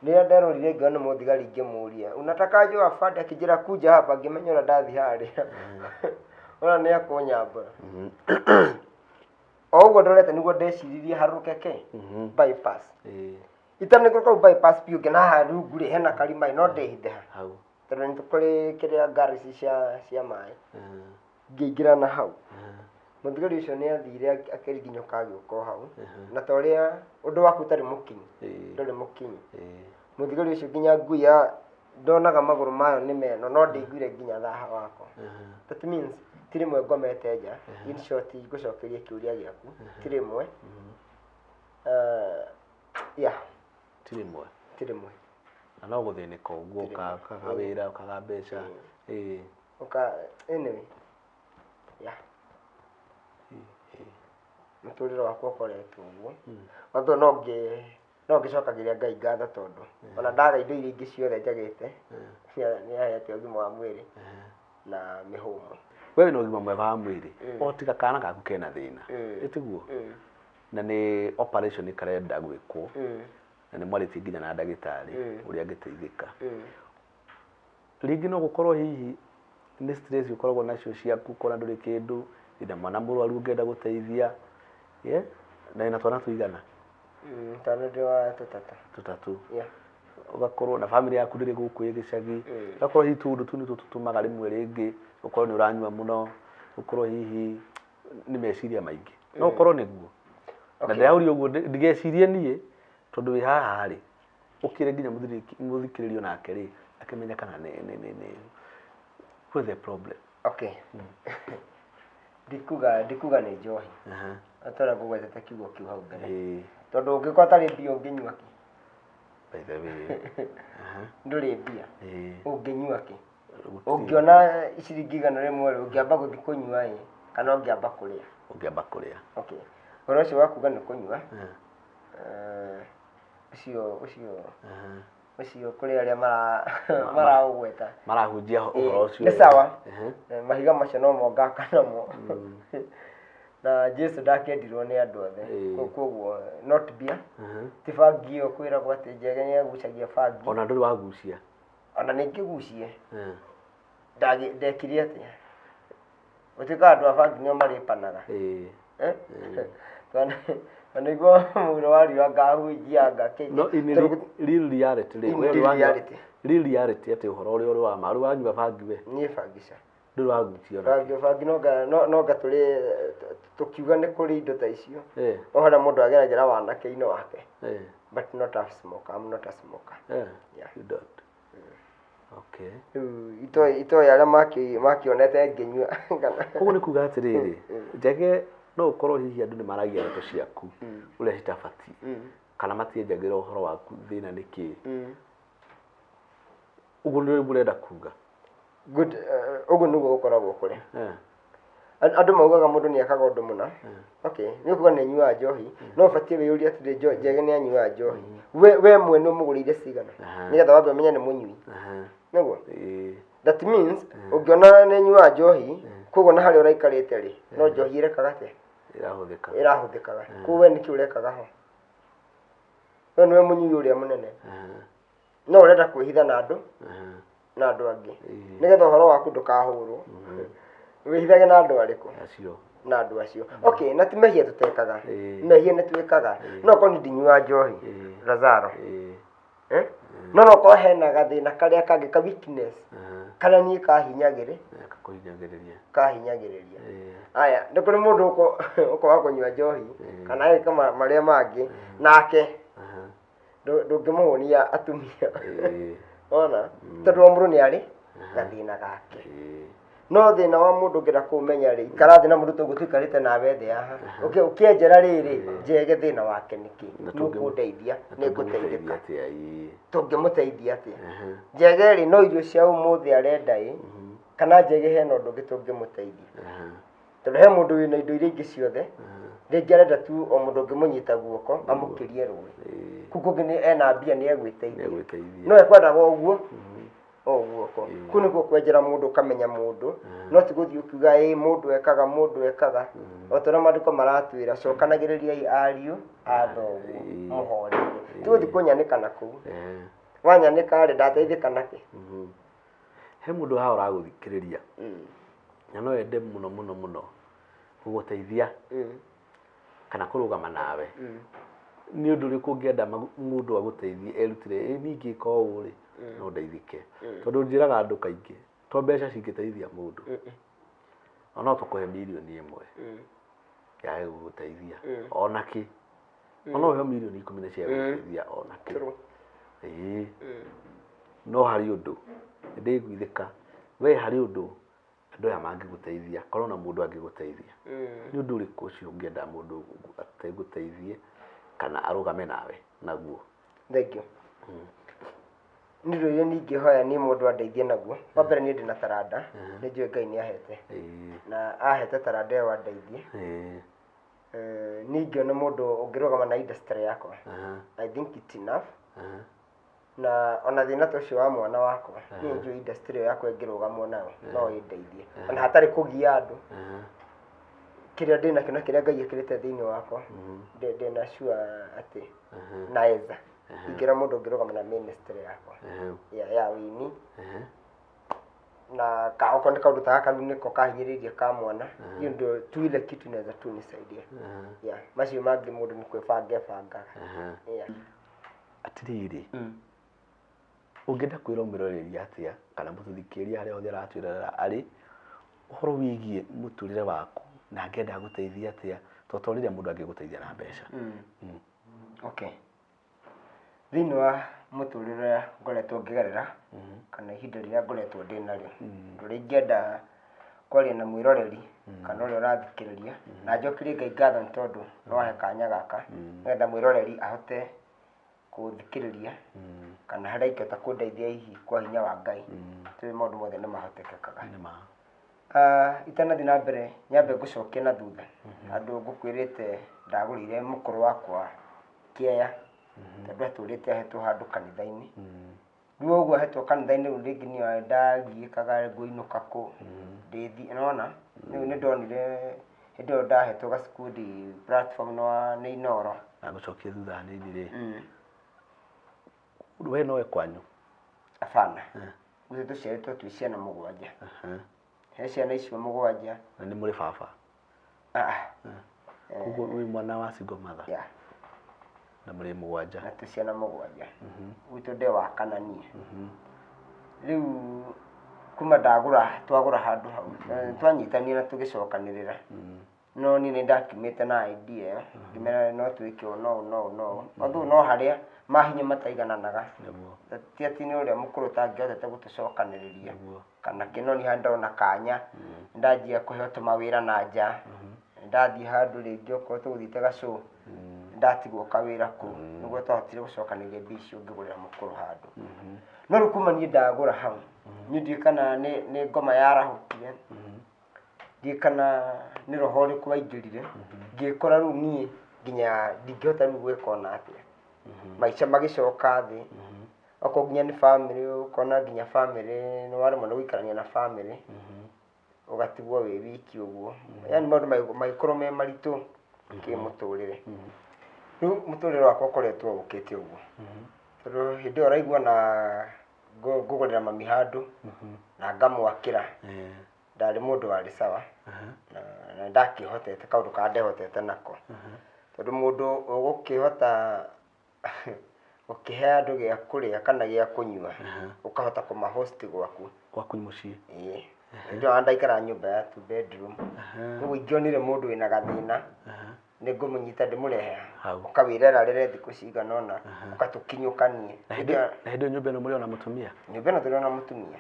rĩrĩa nderorire ngĩona nĩ mũthigari ngĩmũria unataka njoo afande akijira kuja hapa ngĩmenya ũrĩa ndathi harĩa ona nĩ akũnyambura oguo ndorete nĩguo ndeciririe harũke kĩ bypass itanĩkũrũka kau bypass piũ ngĩona haha rungu rĩ hena karima no ndĩhithe hau tondũ nĩ tũkũrĩ kĩrĩa ngari cia maĩ ngĩingĩra na hau mũthigari ũcio nĩ athire akĩriginyũka agĩũka hau na ta ũrĩa ũndũ waku ũtarĩ mũkinyi ndũrĩ mũkinyi mũthigari ũcio nginya ngui ndonaga magũrũ mayo nĩ meno no ndĩiguire nginya thaha wako that means ti rĩmwe ngomete nja in short ngũcokeria kĩũria gĩaku ti rĩmwe ti rĩmwe na no gũthĩnĩka ũguo ũkaga wĩra ũkaga mbeca anyway mũtũrĩre wakwa ũkoretwo ũguo watho no ngĩcokagĩria Ngai ngatho tondũ ona ndaga indo iria ingĩ ciothe njagĩte nĩ ahete ũgima wa mwĩrĩ na mĩhũmũ we wĩna ũgima mwega wa mwĩrĩ o tiga kana gaku kena thĩna ĩtiguo na nĩ operation karenda gwĩkwo na nĩ mwarĩtie nginya na ndagĩtarĩ ũrĩa angĩteithĩka rĩngĩ no gũkorwo hihi nĩ stress ũkoragwo nacio ciaku kona ndũrĩ kĩndũ ina mwana mũrwaru ũngĩenda gũteithia na ina twana tũigana twana ndĩwa tũtatũ ũgakorwo na family yaku ndĩrĩ gũkũ gĩcagi ũgakorwo hihi tũndũ tu nĩ tũtũmaga rĩmwe rĩngĩ ũkorwo nĩ ũranyua mũno ũkorwo hihi nĩ meciria maingĩ no ũkorwo nĩguo na ndĩraũria ũguo ndigecirie niĩ tondũ wĩ haha rĩ ũkĩre nginya mũthikĩrĩrio nake rĩ akĩmenya kana nĩ what's the problem ndikuga nĩ njohi atara ngũgwetete kiugo kiu hau mbere tondũ ũngĩkorwo tarĩ mbia ũngĩnyua kĩ ndũrĩ mbia ũngĩnyua kĩ Ũngĩona ciringi 100 ũngĩamba gũthiĩ kũnyua kana ũngĩamba kũrĩa? Ũngĩamba kũrĩa. Okay. Ũhoro ũcio wa kuga nĩ kũnyua. Ũcio kũrĩ arĩa maraũgweta. Marahunjia ũhoro ũcio. Nĩ sawa. Mahiga macio no mongaka namo. Na Jesu ndakendirwo nĩ andũ othe. Koguo not beer. Ti bangi ĩyo kwĩragwo atĩ Njege nĩ agucagia bangi. Ona ndũrĩ wagucia. Ona nĩngĩgucie. Ndekire atĩa? Gũtuĩka andũ a bangi nĩo marĩpanaga. Nĩguo mũndũ wariũa ngahunjia ngakĩnyia. No in real reality real reality atĩ ũhoro ũrĩa ũrĩ wa ma rĩu wanyua bangi we. Niĩ bangi ca. Ndũrĩ wagucia. Bangi no gatũrĩ tukiuga nĩ kũrĩ indo ta icio. O harĩa mũndũ ageragĩra wanake-inĩ wake. But not a smoker. I'm not a smoker. Yeah. You don't. Okay. Itoĩ arĩa makĩonete ngĩnyua. Koguo nĩ kuga atĩrĩrĩ, Njege no ũkorwo hihi andũ nĩ maragia ndeto ciaku ũrĩa citabatiĩ kana matienjagĩra ũhoro waku thĩna nĩ kĩĩ. Ũguo nĩ ũrenda kuga. Good. Ũguo nĩguo gũkoragwo kũrĩ. Andũ maugaga mũndũ nĩ ekaga ũndũ mũna. Okay. Nĩ kuga nĩ nyuaga njohi. No ũbatiĩ wĩyũrie atĩrĩ Njege nĩ anyuaga njohi. We mwene ũmũgũrĩire cigana. Nĩgetha wambe ũmenye nĩ mũnyui. Nĩguo? That means ũngĩona nĩ nyuaga njohi, koguo na harĩa ũraikarĩte rĩ, no njohi ĩrekaga atĩa? Ĩrahũthĩkaga. Koguo we nĩkĩ ũrekaga ho? We nĩwe mũnyui ũrĩa mũnene. No ũrenda kwĩhitha na andũ angĩ. Nĩgetha ũhoro waku ndũkahũrwo. Wĩhithage na andũ arĩkũ? Na andũ acio. Okay, na ti mehia tũtekaga. Mehia nĩ twĩkaga. No korwo ndinyuaga njohi, Lazaro. No korwo hena gathĩna karĩa kangĩ ka weakness kana niĩ kahinyagĩrĩria. Aya, nĩ kũrĩ mũndũ ũkoa kũnyua njohi kana agĩka marĩa mangĩ nake ndũngĩmũhũnia atumia. Ona tondũ mũndũ nĩ arĩ gathĩna gake. No thĩna wa mũndũ ũngĩenda kũmenya rĩ, ikara thĩ na mũndũ tũgũtuikarĩte nawe thĩ haha. Ũkĩenjera rĩrĩ, Njege thĩna wake nĩkĩ? Nĩũkũndeithia, nĩngũteithĩka. Tũngĩmũteithia atĩa? Njege rĩ, no irio cia ũmũthĩ arenda kana Njege hena ũndũ ũngĩ tũngĩmũteithia. Tondũ he mũndũ wĩna indo iria ingĩ ciothe, rĩngĩ arenda tu o mũndũ ũngĩmũnyita guoko amũkĩrie rũĩ. Kũu kũngĩ ena mbia nĩ egwĩteithia. No ekwendaga ũguo guoko. Kũu nĩkuo kwenjera mũndũ ũkamenya mũndũ, no ti gũthiĩ ũkiuga mũndũ ekaga. O ta ũrĩa maandĩko maratwĩra, cokanagĩrĩriai ariũ a thoguo mũhorere. Ti gũthiĩ kũnyanĩka na kũu. Wanyanĩka rĩ, ndateithĩka nakĩ? He mũndũ haha ũragũthikĩrĩria na no ende mũno gũgũteithia kana kũrũgama nawe. Nĩ ũndũ ũrĩkũ ũngĩenda mũndũ agũteithie erutire niĩ ngĩka ũũ rĩ no ndeithĩke? Tondũ njĩraga andũ kaingĩ to mbeca cingĩteithia mũndũ. No tũkũhe mirioni 1 ya gũgũteithia ona kĩ. No ũheo mirioni 10 cia gũgũteithia ona kĩ. No harĩ ũndũ ndĩguithĩka we harĩ ũndũ andũ aya mangĩgũteithia korwo na mũndũ angĩgũteithia. Nĩ ũndũ ũrĩkũ ũcio ũngĩenda mũndũ ategũteithie kana arũgame nawe naguo? Thank you. Nĩ ũndũ ũrĩa ningĩhoya niĩ mũndũ andeithie naguo. Wa mbere niĩ ndĩna taranda, nĩ njũĩ Ngai nĩ ahete na ahete taranda ĩyo andeithie. Ningĩ nĩ mũndũ ũngĩrũgama na industry yakwa. I think it's enough. Na ona thĩna ta ũcio wa mwana wakwa, niĩ njũĩ industry ĩyo yakwa ĩngĩrũgamwo nayo no ĩndeithie. Ona hatarĩ kũgia andũ, kĩrĩa ndĩnakĩo na kĩrĩa Ngai ekĩrĩte thĩinĩ wakwa, ndĩna sure atĩ naeza ingĩra mũndũ ũngĩrũgama na ministry yakwa ya wĩini. Na okorwo nĩ kaũndũ ta gaka rĩu nĩko kahinyĩrĩirie ka mwana, hiyo ndio tu ile kitu inaweza tu nisaidia. Macio mangĩ mũndũ nĩ kwĩbangaga. Atĩrĩrĩ, ũngĩenda kwĩra ũmĩroreri atĩa kana mũtũthikĩrĩria harĩa hothe aratwĩrorera arĩ ũhoro wĩgiĩ mũtũrĩre waku na angĩenda gũteithia atĩa to rĩrĩa mũndũ angĩgũteithia na mbeca? Okay. Thĩinĩ wa mũtũrĩre ngoretwo ngĩgerera kana ihinda rĩrĩa ngoretwo ndĩnarĩo, ũrĩa ingĩenda kwaria na mwĩroreri kana ũrĩa ũrathikĩrĩria na njokerie Ngai ngatho nĩ tondũ no ahe kanya gaka nĩgetha mwĩroreri ahote kũthikĩrĩria kana harĩa ingĩhota kũndeithia hihi kwa hinya wa Ngai tũrĩ maũndũ mothe nĩ mahotekekaga. Itanathiĩ na mbere nyambe ngũcokia na thutha andũ ngũkwĩrĩte ndagũrĩire mũkũrũ wakwa kĩaya tondũ atũrĩte ahetwo handũ kanitha-inĩ. Rĩu ũguo ahetwo kanitha-inĩ rĩu rĩngĩ niĩ ndagiĩkaga ngũinũka kũ ndĩthi nĩwona rĩu nĩ ndonire hĩndĩ ĩyo ndahetwo gacukudi platform nĩ Inoro. Na gũcokia thutha hanini rĩ we nowe kwanyu? Abana gũthiĩ tũciarĩtwo twĩ ciana mũgwanja. He ciana icio mũgwanja. Na nĩ mũrĩ baba? Ũguo wĩ mwana wa single mother? Na mũrĩ mũgwanja? Na twĩ ciana mũgwanja. Gwitũ ndĩ wa kana niĩ. Rĩu kuma twagũra handũ hau twanyitanire na tũgĩcokanĩrĩra. No niĩ nĩ ndakiumĩte na idea ngĩmera no twĩke ũũ no although no harĩa mahinya mataigananaga. Ti atĩ nĩ ũrĩa mũkũrũ ũtangĩhotete gũtũcokanĩrĩria kana kĩnoni handũ ndona kanya ndanjia kũheo tũmawĩra na nja. Ndathiĩ handũ rĩngĩ okorwo tũgũthiĩte gacũ ndatigwo kawĩra kũu nĩguo twahotire gũcokanĩrĩria mbia icio ngĩgũrĩra mũkũrũ handũ. No rĩu kuma niĩ ndagũra hau niĩ ndiũĩ kana nĩ ngoma yarahũkire, ndiũĩ kana nĩ roho ũrĩkũ waingĩrire ngĩkora rĩu niĩ nginya ndingĩhota rĩu gwĩka ona atĩa. Maica magĩcoka thĩ okorwo nginya nĩ bamĩrĩ ũkona nginya bamĩrĩ nĩ waremwo nĩ gũikarania na bamĩrĩ ũgatigwo wĩ wiki ũguo. Yani maũndũ magĩkorwo me maritũ kĩmũtũrĩre. Rĩu mũtũrĩre wakwa ũkoretwo ũkĩte ũguo tondũ hĩndĩ ĩyo ũraigua na ngũgũrĩra mami handũ na ngamwakĩra ndarĩ mũndũ warĩ sawa na ndakĩhotete kaũndũ ka ndehotete nako tondũ mũndũ ũgũkĩhota ũkĩhe andũ gĩa kũrĩa kana gĩa kũnyua ũkahota kũmahost gwaku mũciĩ. Ndio ndaikara nyũmba ya 2 bedroom. Ũguo ingĩonire mũndũ wĩna gathĩna nĩ ngũmũnyita ndĩmũrehe ũkawĩrera rĩrĩa thikũ cigana ũna ũgatũkinyũkanie. Na hĩndĩ nyũmba ĩno mũrĩ ona mũtumia? Nyũmba ĩno tũrĩ ona mũtumia.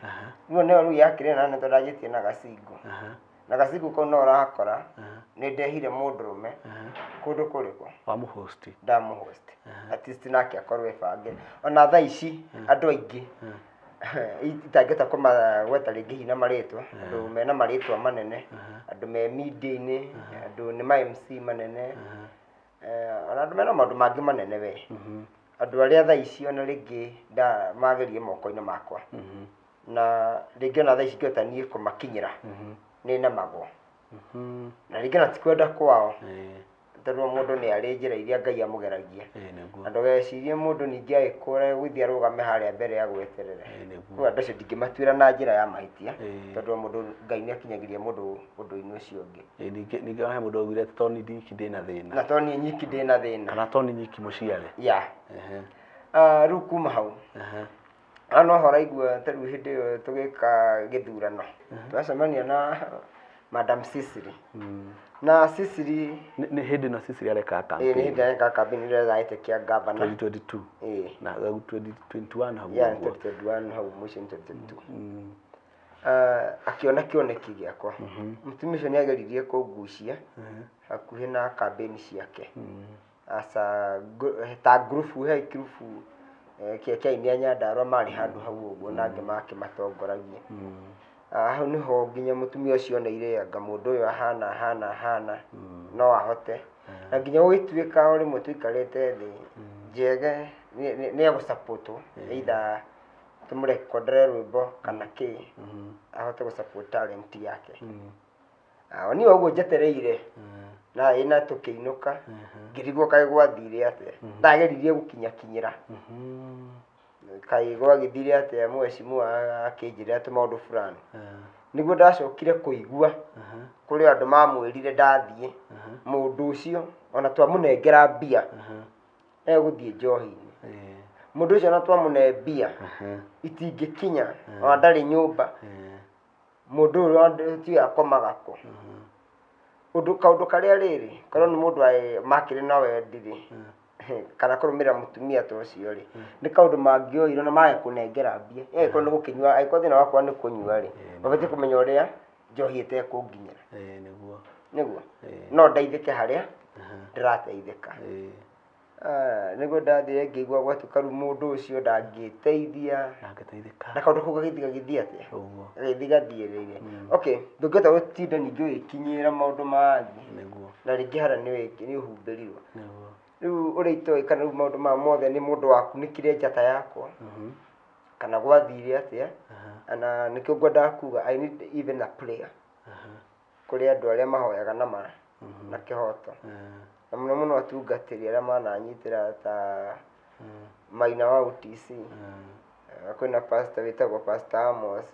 Rĩu yakĩrĩ na tũragĩtie na gacingo. Na gacingo kau no ũrakora nĩ ndehire mũndũrũme kũndũ kũrĩkũ wamũhost? Ndamũhost at least nake akorwo ebange. Ona thaa ici andũ aingĩ itangĩhota kũmagweta rĩngĩ hihi na marĩtwa andũ mena marĩtwa manene andũ me media-inĩ andũ nĩ ma MC manene ona andũ mena maũndũ mangĩ manene we andũ arĩa thaa ici ona rĩngĩ magerie moko-inĩ makwa na rĩngĩ ona thaa ici ngĩhota niĩ kũmakinyĩra nĩ nemagwo na rĩngĩ na tikwenda kwao tondũ mũndũ nĩ arĩ njĩra iria Ngai amũgeragia na ndũgecirie mũndũ ningĩ agĩkũra gũthiĩ arũgame harĩa mbere ya gweterere. Rĩu andũ acio ndingĩmatuĩra na njĩra ya mahĩtia tondũ mũndũ Ngai nĩ akinyagĩria mũndũ ũndũ-inĩ ũcio ũngĩ. Ningĩ ona he mũndũ augire to niĩ nyiki ndĩ na thĩna. Na to niĩ nyiki ndĩ na thĩna. Kana to niĩ nyiki mũciare. Rĩu kuma hau no horaigua ta rĩu hĩndĩ ĩyo tũgĩka gĩthurano twacemania na Madam Cicely. Na Cicely nĩ hĩndĩ ĩno Cicely areka campaign. Nĩ hĩndĩ areka campaign rĩrĩa aitĩkia governor 2022. Na 2021 hau. 2021 hau mũico 2022. Akiona kĩoneki gĩakwa. Mũtumia ũcio nĩ ageririe kũngucia hakuhĩ na campaign ciake. Ta group kĩa inya Nyandarua marĩ handũ hau ũguo na angĩ makĩmatongoragia. Hau nĩho nginya mũtumia ũcio oneire anga mũndũ ũyũ ahana no ahote na nginya gũgĩtuĩka rĩmwe tũikarĩte thĩ njege nĩ egũsupportwo either tũmũrekondere rwĩmbo kana kĩ ahote gũsupport talent yake. Niĩ ũguo njetereire na ĩna tũkĩinũka ngĩrigwo kaĩ gwathire atĩa ndageririe gũkinyakinyĩra kaĩ gwagĩthire atĩa mwecimu akĩnjĩra tũmaũndũ fulani nĩguo ndacokire kũigua kũrĩ andũ mamwĩrire ndathiĩ mũndũ ũcio ona twamũnengera mbia egũthiĩ njohi-inĩ. Mũndũ ũcio ona twamũne mbia itingĩkinya ona ndarĩ nyũmba mũndũ ũyũ ti akomaga kũ kaũndũ karĩa rĩrĩ korwo nĩ mũndũ makĩrĩ na wendi kana kũrũmĩrĩra mũtumia ta ũcio rĩ nĩ kaũndũ mangĩoirwo na mage kũnengera mbia angĩkorwo nĩ gũkĩnyua angĩkorwo thĩna wakwa nĩ kũnyua rĩ mabatiĩ kũmenya ũrĩa njohi ĩtekũnginyĩra nĩguo no ndeithĩke harĩa ndĩrateithĩka. nĩguo ndathire ngĩigua gwatuka rĩu mũndũ ũcio ndangĩteithia na kaũndũ kau gagĩthiĩ atĩa gagĩthiĩ gathiĩrĩire. Okay, ndũngĩhota gũtinda ningĩ ũgĩkinyĩra maũndũ mangĩ na rĩngĩ harĩa nĩ ũhumbĩrirwo. Rĩu ũrĩa itoĩ kana rĩu maũndũ maya mothe nĩ mũndũ wakunĩkire njata yakwa kana gwathire atĩa, na nĩkĩo ngwendaga kuga I need even a prayer kũrĩ andũ arĩa mahoyaga na kĩhoto, na mũno mũno atungatĩri arĩa mananyitĩra ta Maina wa UTC, kwĩna pastor wĩtagwo Pastor Amos,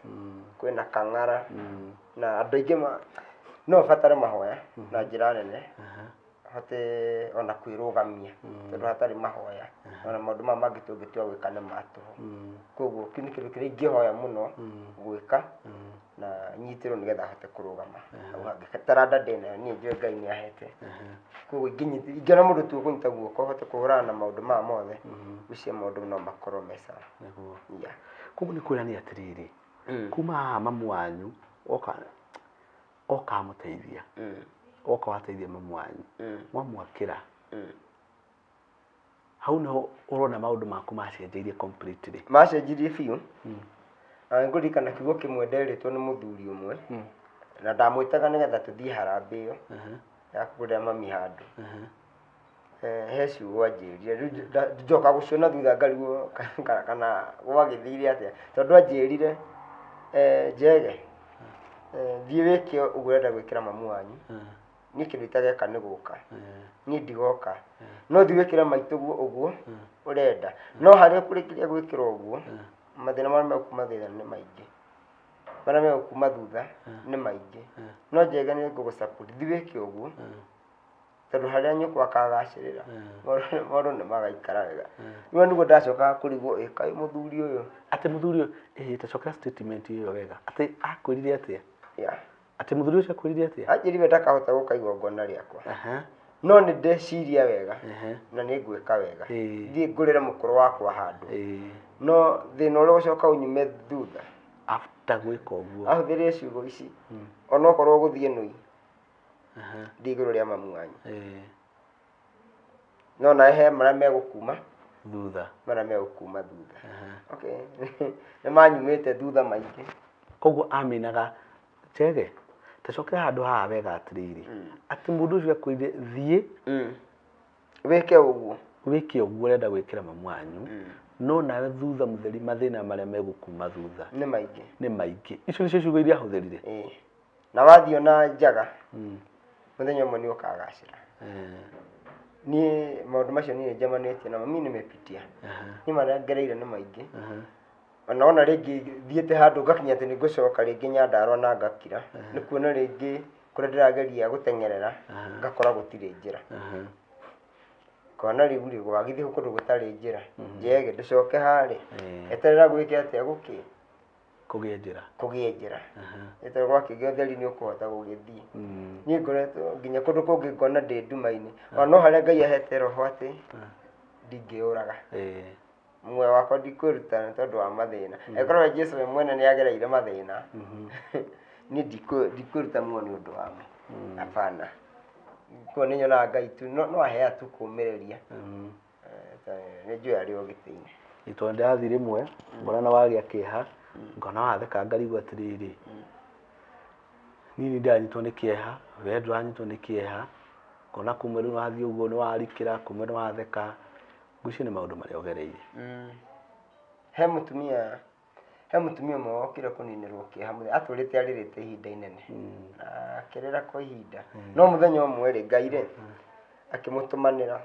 kwĩna Kang'ara na andũ aingĩ no batare mahoya na njĩra nene hote ona kwĩrũgamia tondũ hatarĩ mahoya ona maũndũ maya mangĩ tũngĩtua gwĩka nĩ matũhũ. Koguo kĩu nĩ kĩndũ kĩrĩa ingĩhoya mũno gwĩka na nyitĩrwo nĩgetha hote kũrũgama hau hangĩ taranda ndĩnayo niĩ njũĩ Ngai nĩ ahete. Koguo ingĩona mũndũ tu ũkũnyita guoko hote kũhũrana na maũndũ maya mothe ucio maũndũ no makorwo me sawa. Koguo nĩ kwĩrania atĩrĩrĩ, kuma haha mamu wanyu oka mũteithia oka wateithia mamu wanyu mwamwakĩra hau nĩho ũrona maũndũ maku macenjirie completely? Macenjirie biũ. Ngũririkana kiugo kĩmwe nderĩtwo nĩ mũthuri ũmwe na ndamwĩtaga nĩgetha tũthiĩ harambĩ ĩyo ya kũgũrĩra mami handũ. He ciugo anjĩrire, rĩu njoka gũciona thutha ngarigwo kana gwagĩthire atĩa, tondũ anjĩrire Njege thiĩ wĩke ũguo ũrenda gwĩkĩra mamu wanyu, niĩ kĩndũ itageka nĩ gũka, niĩ ndigoka, no thiĩ wĩkĩre maitũguo ũguo ũrenda, no harĩa ũkũrĩkĩria gwĩkĩra ũguo mathĩna marĩa megũkuma thutha nĩ maingĩ, marĩa megũkuma thutha nĩ maingĩ, no Njege nĩ ngũgũ-support thiĩ wĩke ũguo tondũ harĩa nyũkwa akagacĩrĩra maũndũ nĩ magaikara wega. Rĩu nĩguo ndacokaga kũrigwo kaĩ mũthuri ũyũ atĩ mũthuri ũyũ tacokera statement ĩyo wega atĩ akwĩrire atĩa? Atĩ mũthuri ũcio akwĩrire atĩa? Anjĩrire ndakahota gũka igongona rĩakwa no nĩ ndeciria wega na nĩ ngwĩka wega, thiĩ ngũrĩre mũkũrũ wakwa handũ, no thĩna ũrĩa ũgũcoka ũnyume thutha after gwĩka ũguo ahũthĩre ciugo ici onokorwo gũthiĩ nũi thiĩ igũrũ rĩa mamu wanyu, no nawe he marĩa megũkuma thutha, marĩa megũkuma thutha. Okay, nĩ manyumĩte thutha maingĩ. Koguo aminaga Njege tacokera handũ haha wega atĩrĩrĩ atĩ mũndũ ũcio akwĩrire thiĩ wĩke ũguo ũrenda gwĩkĩra mamu wanyu, no nawe thutha mũtheri mathĩna marĩa megũkuma thutha nĩ maingĩ. Icio nĩcio ciugo iria ahũthĩrire na wathiĩ ona njaga mũthenya ũmwe nĩ ũkagacĩra. Niĩ maũndũ macio niĩ njamanĩtie namo, mimi nimepitia, niĩ marĩa ngereire nĩ maingĩ, ona rĩngĩ thiĩte handũ ngakinya atĩ nĩ ngũcoka rĩngĩ Nyandarua na ngakira, nĩ kuona rĩngĩ kũrĩa ndĩrageria gũteng'erera ngakora gũtirĩ njĩra, kona rĩu rĩ gwagithie kũndũ gũtarĩ njĩra, Njege ndũcoke harĩ eterera gwĩke atĩa kũgĩe njĩra eterera gwakĩgĩa ũtheri nĩ ũkũhota gũgĩthiĩ. Niĩ ngoretwo nginya kũndũ kũngĩ ngona ndĩ nduma-inĩ, no harĩa Ngai ahete roho atĩ ndingĩũraga, muoyo wakwa ndikwĩruta nĩ tondũ wa mathĩna. Angĩkorwo Jesũ we mwene nĩ agereire mathĩna, niĩ ndikwĩruta muoyo nĩ ũndũ wamo, hapana. Koguo nĩ nyonaga Ngai tu no aheaga tu kũũmĩrĩria, nĩ njũĩ arĩ o gĩtĩ-inĩ. Tondũ ndĩrathiĩ rĩmwe ngona na wagĩa kĩeha ngona watheka ngarigwo atĩrĩrĩ, niĩ nĩ ndanyitwo nĩ kĩeha, we ndũranyitwo nĩ kĩeha, ngona kumbe rĩu wathiĩ ũguo nĩ warikĩra, kumbe nĩ watheka, ngwĩciria nĩ maũndũ marĩa ũgereire. He mũtumia ũmwe wokire kũninĩrwo kĩeha, atũrĩte arĩrĩte ihinda inene na akĩrĩra kwa ihinda, no mũthenya ũmwe rĩ Ngai akĩmũtũmanĩra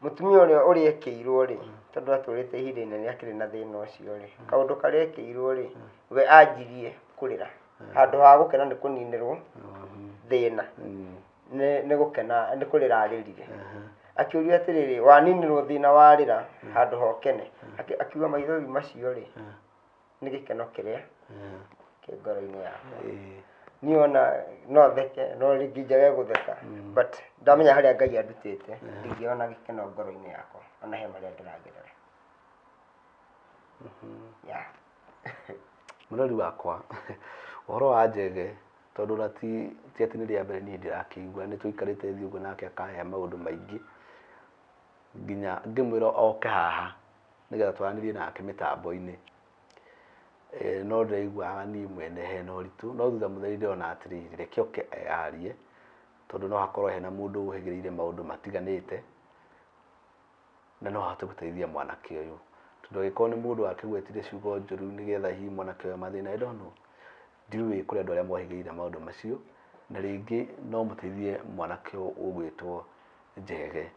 mũtumia ũrĩa ekĩirwo rĩ, tondũ atũrĩte ihinda inene akĩrĩ na thĩna ũcio rĩ, kaũndũ karĩa ekĩirwo rĩ, we anjirie kũrĩra handũ ha gũkena nĩ kũninĩrwo thĩna, nĩ gũkena nĩ kũrĩra arĩrire. Akĩũria atĩrĩrĩ, waninĩrwo thĩna warĩra handũ ha ũkene? Akiuga maithori macio rĩ nĩ gĩkeno kĩrĩa kĩ ngoro-inĩ yakwa. Niĩ ona no theke no rĩngĩ njage gũtheka, but ndamenya harĩa Ngai andutĩte ndingĩona gĩkeno ngoro-inĩ yakwa ona he marĩa ndĩragerera. Mũrori wakwa ũhoro wa Njege tondũ na ti atĩ nĩ rĩa mbere niĩ ndĩrakĩigua, nĩ tũikarĩte thĩ ũguo nake akahe maũndũ maingĩ, nginya ngimwira oke haha nigetha twaranirie nake mitambo-ini no ndaiguaga niĩ mwene hena ũritũ no thutha mũtheri ndĩrona atĩrĩrĩ reke oke eyarie tondũ no hakorwo hena mũndũ ũhĩgĩrĩire maũndũ matiganĩte na no ahote gũteithia mwanake ũyũ tondũ angĩkorwo nĩ mũndũ wakĩgwetire ciugo njũru nĩgetha hihi mwanake ũyũ mathĩna I don't know ndiũĩ kũrĩ andũ arĩa mohĩgĩrĩire maũndũ macio na rĩngĩ no mũteithie mwanake ũyũ ũgwĩtwo Njege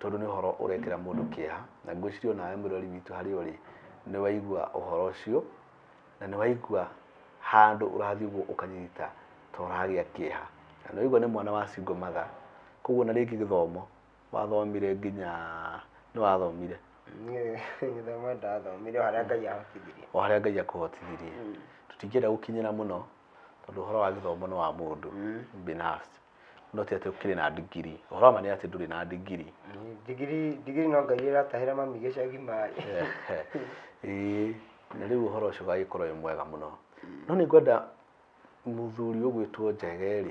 tondũ nĩ ũhoro ũrekĩra mũndũ kĩeha na ngwĩciria nawe mũrori witũ harĩa ũrĩ nĩ waigua ũhoro ũcio na nĩ waigua handũ ũrathiĩ ũguo ũkanyita ta ũragĩa kĩeha na nĩ waigua nĩ mwana wa single mother koguo na rĩngĩ gĩthomo wathomire nginya nĩ wathomire gĩthomo ndathomire harĩa Ngai ahotithirie o harĩa Ngai akũhotithirie tũtingĩenda gũkinyĩra mũno tondũ ũhoro wa gĩthomo nĩ wa mũndũ binafsi no ti atĩ ũkĩrĩ na ndigiri ũhoro wa ma nĩ atĩ ndũrĩ na ndigiri ndigiri no Ngai ĩratahĩra mami gĩcagi maĩ na rĩu ũhoro ũcio ũgagĩkorwo wĩ mwega mũno no nĩ ngwenda mũthuri ũgwĩtwo Njege rĩ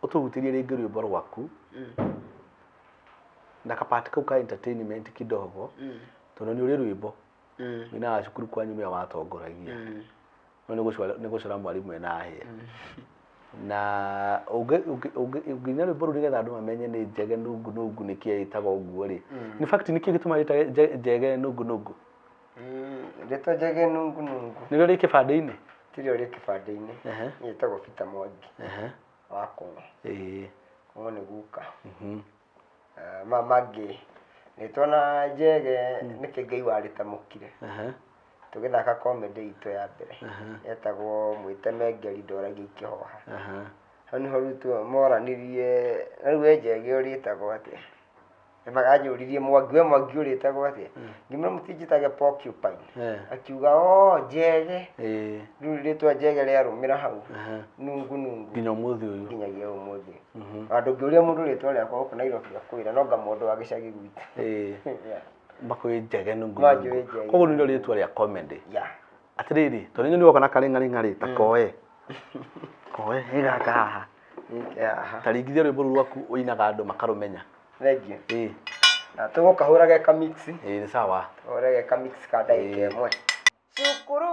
ũtũhutĩrie rĩngĩ rwĩmbo rwaku na kapati kau ka entertainment kidogo tondũ nĩ ũrĩ rwĩmbo wĩna wa cukuru kwanyu nĩwe watongoragia no nĩ gũcora mwarimũ ena hĩa na ũngĩina rwĩmbo rũu nĩgetha andũ mamenye nĩ Njege nungu nungu nĩkĩo ĩtagwo ũguo rĩ in fact nĩkĩo gĩtũmaga ĩtagwo Njege nungu nungu rĩtwa Njege nungu nungu nĩrĩo rĩ kĩbandĩ-inĩ tirio rĩ kĩbandĩ-inĩ ĩtagwo Peter Mwangi wa Kũng'ũ Kũng'ũ nĩ guka mangĩ rĩtwa na Njege nĩkĩ Ngai warĩtamũkire tũgĩthaka comedy itũ ya mbere yetagwo Mwĩteme Ngeri Ndoragia Ikĩhoha hau nĩho rĩu moranirie na rĩu Njege ũrĩtagwo atĩa makanjũririe Mwangi we Mwangi ũrĩtagwo atĩa ngĩmera mũtinjĩtage Porcupine akiuga Njege rĩu rĩtwa Njege rĩarũmĩra hau nungu nungu nginya ũmũthĩ ũyũ nginyagia ũmũthĩ andũ ngĩũria mũndũ rĩtwa rĩakwa gũkũ Nairobi akwĩra no anga mũndũ wa gĩcagi gwitũ makwĩ Njege nungu nungu koguo nĩrĩo rĩtwa rĩa comedy atĩrĩrĩ tondũ nĩ nĩwoka na karĩng'arĩng'a rĩ ta koe nĩ gaka haha ta ringithia rwĩmbo rũu rwaku ũinaga andũ makarũmenya thengiũ tũgũkahũrage ka mix nĩ sawa tũhũrage ka mix ka ndagĩka ĩmwe cukuru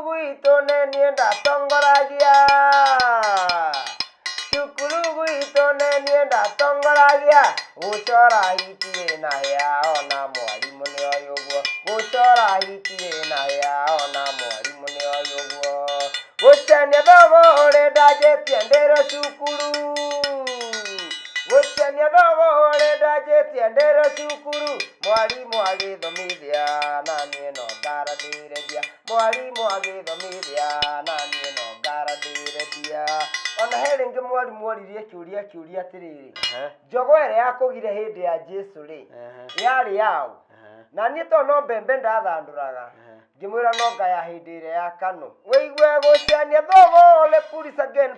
gwitũ nĩ niĩ ndatongoragia cukuru gwitũ nĩ niĩ ndatongoragia gũcora hitirĩ na hĩa ona mwarimũ nĩ oĩ ũguo gũcora hitirĩ na hĩa ona mwarimũ nĩ oĩ ũguo gũcania thogorĩ ndanjĩtie ndĩrĩ cukuru gũcania thogorĩ ndanjĩtie ndĩrĩ cukuru mwarimũ agĩthomithia na niĩ no ngarathĩrĩria mwarimũ agĩthomithia na niĩ no ngarathĩrĩria ona he rĩngĩ mwarimũ oririe kĩũria atĩrĩrĩ njogo ĩrĩa yakũgire hĩndĩ ya Jesũ rĩ yarĩ yaũ na niĩ tondũ no mbembe ndathandũraga ngĩmwĩra no ngaya hĩndĩ ĩrĩa ya Kanu wĩigue gũcania thogorĩ police again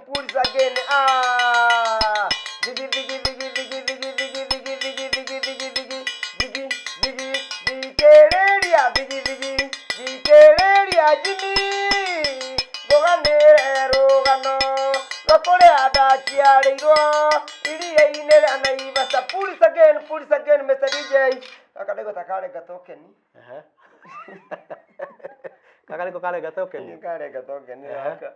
digi digi digi digi digi digi digi digi digi digi digi digi digi thikĩrĩria digi digi thikĩrĩria njini rũganĩre rũgano rwa kũrĩa ndaciarĩirwo iria-inĩ rĩa Naivasha police again Mr. DJ gaka nĩgũta karenga tokeni kaka nĩko karenga tokeni karenga tokeni gaka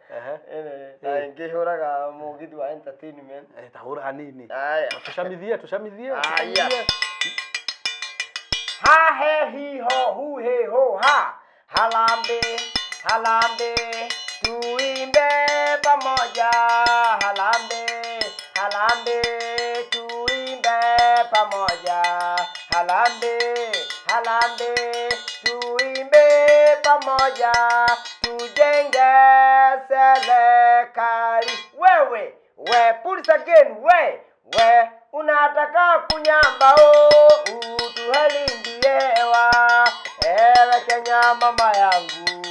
na ngĩhũraga mũgithi wa entertainment ta hũra hanini tũcamithie ha he hi ho hu he ho ha harambee tuimbe pamoja harambee tuimbe pamoja harambee tuimbe pamoja tujenge serikali we police again we unataka kunyamba utuhalindiewa ewe Kenya mama yangu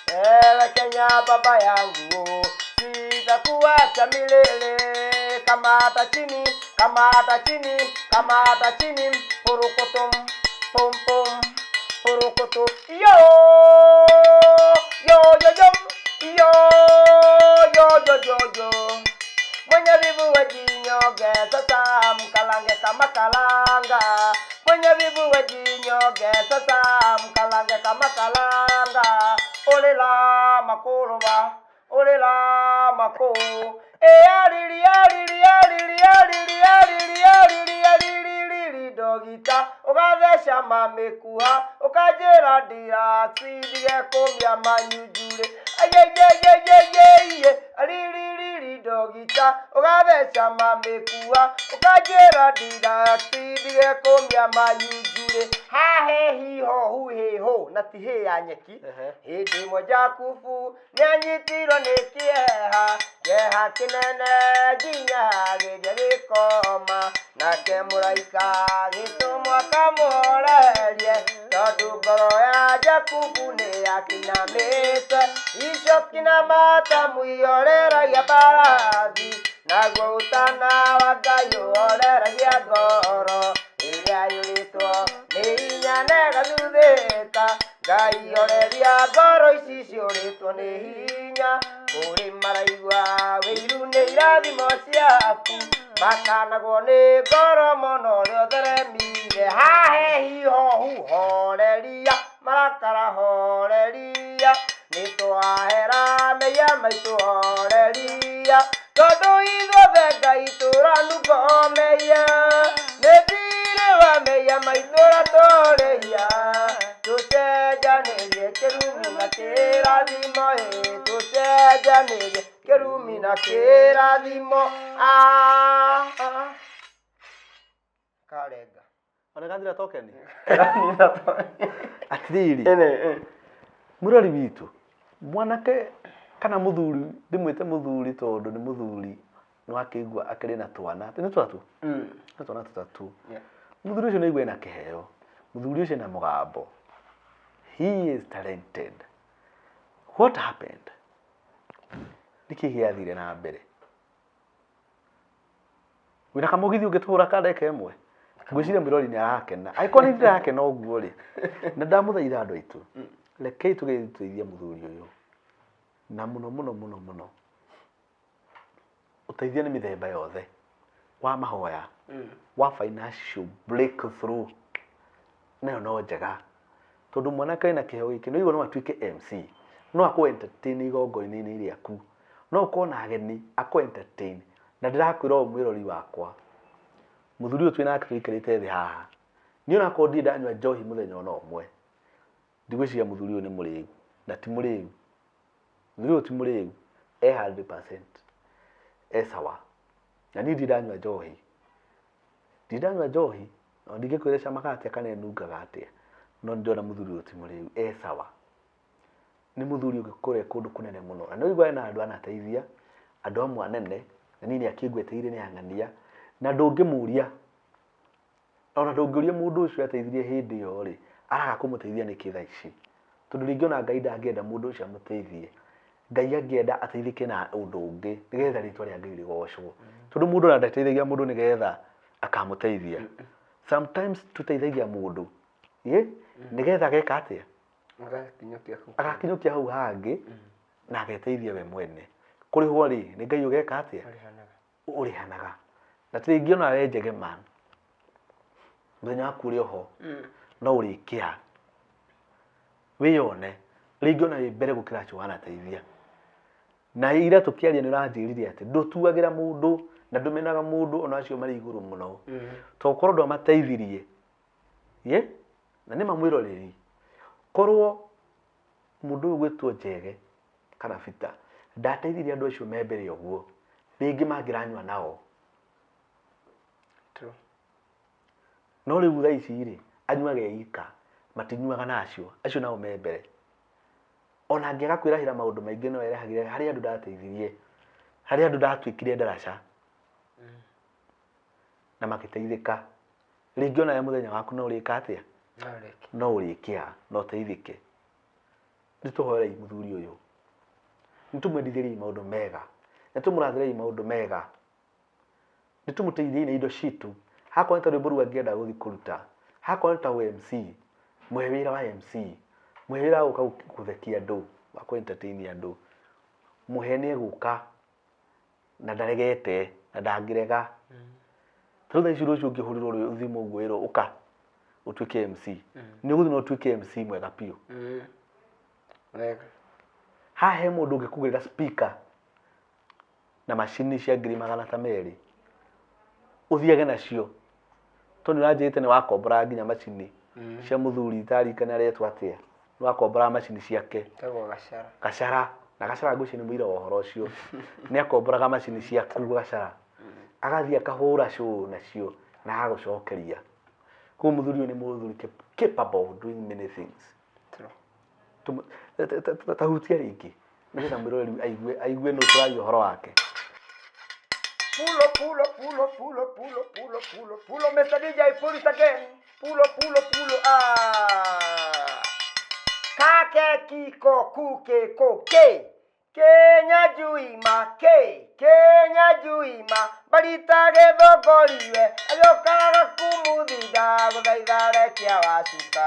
ewe Kenya baba yangu sitakuacha milele kamata chini purukutum pum pum purukutu yo sasa mkalange kama kalanga, mwenye vibuwe jinyonge sasa mkalange kama kalanga. Olela makoloba, olela mako, alili alili alili alili alili alili alili dogita, ugathesha mamekuha, ukajera ndira sidige kumya manyujure, ayeyeyeyeye alili dogita, ugathesha mamekuha, ukajera ndira sidige kumya manyujure. Ha he hi ho hu he ho na ti he ya nyeki hindi moja kufu nyanyitirwo ni kieha kieha kinene nginya gĩgĩkoma nake mũraika gĩtũmwo kamuorerie tondu ngoro ya Jakubu nĩ yakinamĩte icoki na mata muioreragia mbarathi naguo ũtana wa Ngai ũoreragia ngoro ĩrĩa yũrĩtwo nĩ hinya na ĩgathuthĩka. Ngai oreria ngoro ici ciũrĩtwo nĩ hinya kũrĩ maraigua wĩiru nĩ irathimo ciaku makanagwo nĩ ngoro mũno ũrĩa ũtheremire. Hahe hiho hu horeria marakara horeria nĩtwahera mehia maitũ horeria tondũ ithuothe Ngai tũranungo-mehia nĩthirĩ wa mehia maitũ ũratũrĩhia tũcenjanĩrie kĩrumi na kĩrathimo tũcenjanĩrie kĩrumi na kĩrathimo. Karenga ona gathira tokeni atiriri mũrori witũ mwanake kana mũthuri ndimwĩte mũthuri tondũ nĩ mũthuri no akĩigua akĩrĩ na twana nĩ twatu nĩ twana tũtatũ. Mũthuri ũcio nĩ aigua ena kĩheo, mũthuri ũcio ena mũgambo, he is talented. What happened? Nĩkĩ gĩathire na mbere? Wĩna kamũgithi ũngĩtũhũra ka ndeka ĩmwe? Ngwĩciria mũrori nĩ arakena, angĩkorwo nĩ ndĩrakena ũguo rĩ na ndamũthaitha andũ aitũ rekei tũgeithie mũthuri ũyũ na mũno mũno mũno mũno ũteithio nĩ mĩthemba yothe wa mahoya wa financial breakthrough nayo no njega tondũ mwanake na kĩheo gĩkĩ no igũa no atuĩke MC no akũ entertain igongona-inĩ rĩaku no ũkorwo na ageni akũ entertain na ndĩrakwĩra o mwĩrori wakwa mũthuri ũyũ twĩ nake tũikarĩte thĩ haha niĩ onakorwo ndirĩ ndanyua njohi mũthenya ona ũmwe ndigwĩciria mũthuri ũyũ nĩ mũrĩu na ti mũrĩu. Mũthuri ũyũ ti mũrĩu 100% sawa na niĩ ndirĩ ndanyua njohi na ndingĩkwĩra cama atĩa kana enungaga atĩa no ndĩrona mũthuri ũyũ ti mũrĩu sawa. Nĩ mũthuri ũngĩkũra kũndũ kũnene mũno na nĩ ũiguaga na andũ anateithia andũ amwe anene na niĩ nĩ akĩngweteire nĩ ang'ania na ndũngĩmũria ona ndũngĩũria mũndũ ũcio ateithirie hĩndĩ ĩyo rĩ araga kũmũteithia nĩkĩ thaa ici tondũ rĩngĩ ona Ngai ndangĩenda mũndũ ũcio amũteithie. Ngai angĩenda ateithĩke na ũndũ ũngĩ nĩgetha rĩtwa rĩa Ngai rĩgocwo tondũ mũndũ ona ndateithagia mũndũ nĩgetha akamũteithia. Sometimes tũteithagia mũndũ nĩgetha ageka atĩa agakinyũkia hau hangĩ na ageteithia we mwene kũrĩhwo rĩ nĩ Ngai ũgeka atĩa ũrĩhanaga na rĩngĩ ona we njege man mũthenya waku ũrĩ oho no ũrĩkĩra wĩyone rĩngĩ ona wĩ mbere gũkĩra acio wanateithia na ira tũkĩaria nĩ ũranjĩrire atĩ ndũtuagĩra mũndũ na ndũmenaga mũndũ ona acio marĩ igũrũ mũno to korwo ndwamateithirie na nĩ mamwĩroreri korwo mũndũ ũyũ gwĩtwo Njege kana Peter ndateithirie andũ acio me mbere ũguo rĩngĩ mangĩranyua nao no rĩu thaa ici rĩ anyuage eika matinyuaga na acio nao me mbere ona angĩaga kwĩrahĩra maũndũ maingĩ no erahagĩre harĩ andũ ndateithirie harĩ andũ ndatuĩkire ndaraca na magĩteithĩka. Rĩngĩ ona mũthenya waku no ũrĩka atĩa no ũrĩkĩa no ũteithĩke. Nĩtũhoerei mũthuri ũyũ nĩtũmwendithĩriei maũndũ mega nĩtũmũrathĩrei maũndũ mega nĩtũmũteithĩei na indo citũ hakorwo nĩ ta rwĩmbo rũu angĩenda gũthiĩ kũruta hakorwo nĩ ta MC mũhe wĩra wa MC mũhe wĩra wa gũka gũthekia andũ wa entertain andũ mũhe nĩ egũka na ndaregete na ndangirega tondũ ici rũciũ ũngĩhũrĩrwo thimũ ũguo ĩrwo ũka ũtuĩke MC nĩ ũgũthiĩ na ũtuĩke MC mwega biũ wega haha he mũndũ ũngĩkũgũrĩra speaker na macini cia 200,000 ũthiage nacio tondũ nĩwanjĩte nĩ wakombora nginya macini cia mũthuri itarikana aretwo atĩa nĩ wakombora macini ciake tagwo Gacara Gacara na Gacara ngũciĩ nĩ mũira wa ũhoro ũcio nĩ akomboraga macini ciaku Gacara agathiĩ akahũra show nacio na agũcokeria kwa mũthuri ũyũ nĩ mũthuri capable of doing many things tahutia rĩngĩ nĩgetha mwĩroreri aigue nũ tũraria ũhoro wake pulo Mr. DJ pull it again pulo kake kiko kuke koke Kenya juima barita gethongoriwe agĩũkaga kumuthinda gũthaitha rekia wacuka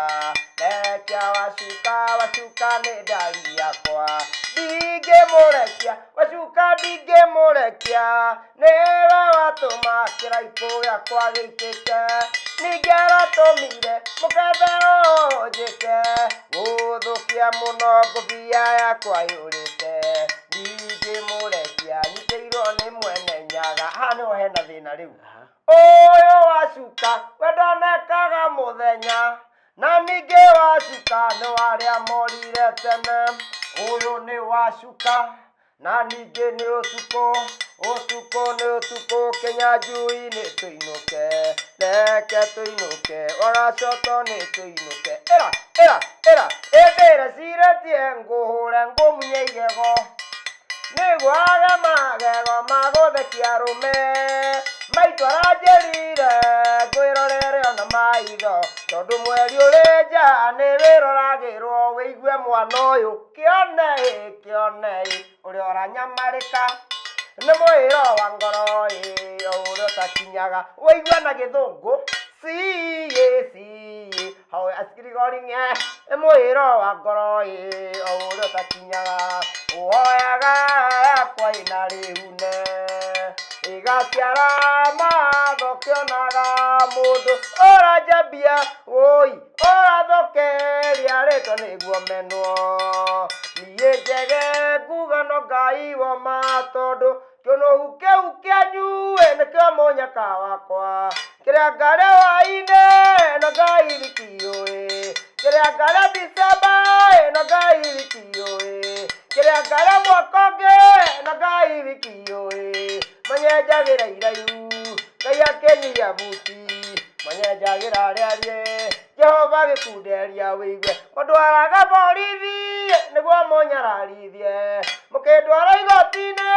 nĩ ndari yakwa ndingĩmũrekia wacuka ndingĩmũrekia nĩwe watũma kĩraikũ gĩakwa gĩitĩke ningĩ aratũmire mũkebe ũnjĩke gũthũkia mũno ngũbia yakwa yũrĩte ndingĩmũrekia nyitĩirwo nĩ mwene nyaga haha nĩho hena thĩna rĩu ũyũ wacuka we ndonekaga mũthenya na ningĩ wacuka nĩ warĩa morire tene ũyũ nĩ wacuka na ningĩ nĩ ũtukũ nĩ ũtukũ Kenya njui nĩ tũinũke reke tũinũke wagacoto nĩ tũinũke ĩndĩre cirĩtie ngũhũre ngũmunye igego nĩguo age magego magũthekia arũme maitũ aranjĩrire ngwĩrorere ona maitho tondũ mweri ũrĩ nja nĩ wĩroragĩrwo wĩigue mwana ũyũ kĩonei ũrĩa ũranyamarĩka nĩ mwĩro wa ngoro ũrĩa ũtakinyaga wĩigue na gĩthũngũ hau asikirigoringe nĩ mwĩro wa ngoro ũrĩa ũtakinyaga woyaga yakwa ĩna rĩune igaciara matho kĩonaga mũndũ ũranjambia ũrathokeria rĩtwa nĩguo menwo niĩ njege nguga no Ngai woma tondũ kĩonohu kĩu kĩanyu nĩkĩo mũnyaka wakwa kĩrĩa ngarĩa hwaĩ-inĩ no Ngai wiki-ĩĩ kĩrĩa ngarĩa Decemba no Ngai wiki-ĩĩ kĩrĩa ngarĩa mwaka ũngĩ no Ngai wiki-ĩĩ manyenjagĩra iraihu Ngai akĩnyia buti manyenjagĩra rĩarie Jehova gĩkunderia wĩigue mũndwaraga borithi nĩguo mũnyararithie mũkĩndwara igoti-inĩ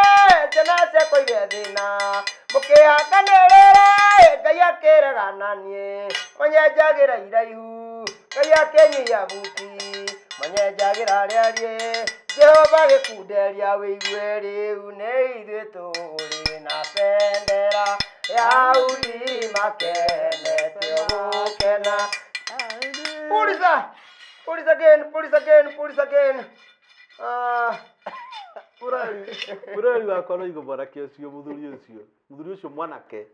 ciana ciakwa irĩ thĩna mũkĩhakanĩrĩra Ngai akĩregananie manyenjagĩra iraihu Ngai akĩnyia buti manyenjagĩra rĩarie Jehova gĩkunderia wĩigue rĩu nĩ ithuĩ tũrĩ na bendera ya udima kenete gũkena Police again. Mũrori wakwa no igũ mwanake ũcio mũthuri ũcio mwanake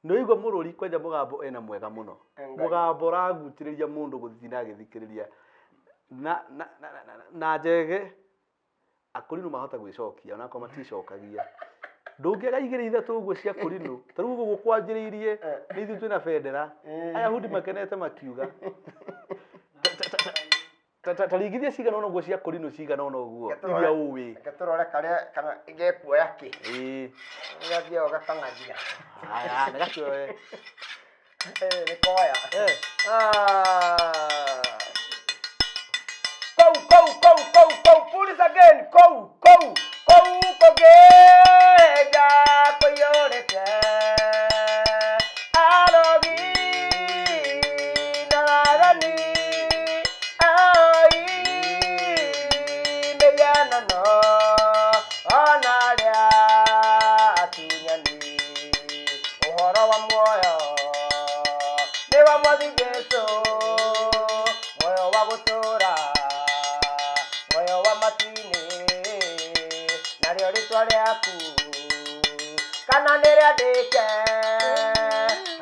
nĩ igũ mũrũri kwanja mũgambo ena mwega mũno mũgambo ũragutĩrĩria mũndũ gũthina agĩthikĩrĩria na njege akũrinũ mahota gwĩcokia ona akorwo maticokagia ndũngĩaga igĩrĩ ithatũ ũguo cia kũrinũ ta rĩu gũkũ kwanjĩrĩirie nĩ ithuĩ twĩna bendera ayahudi makenete makiuga tarigithia cigana ũna ũguo cia kũrinũ cigana ũna ũguo iria ũĩ tũrore kana igekuoya kĩ ũgathiĩ ũgatang'athia aya nĩ gakĩoe nĩ koya police again kũgĩnja kũiyũrĩte arogi na ragani mĩhianano ona arĩa atunyani ũhoro wa muoyo nĩ wa Mwathi Jesũ muoyo wa gũtũũra muoyo wa matu-inĩ narĩo rĩtwa rĩaku kana nĩrĩa ndĩke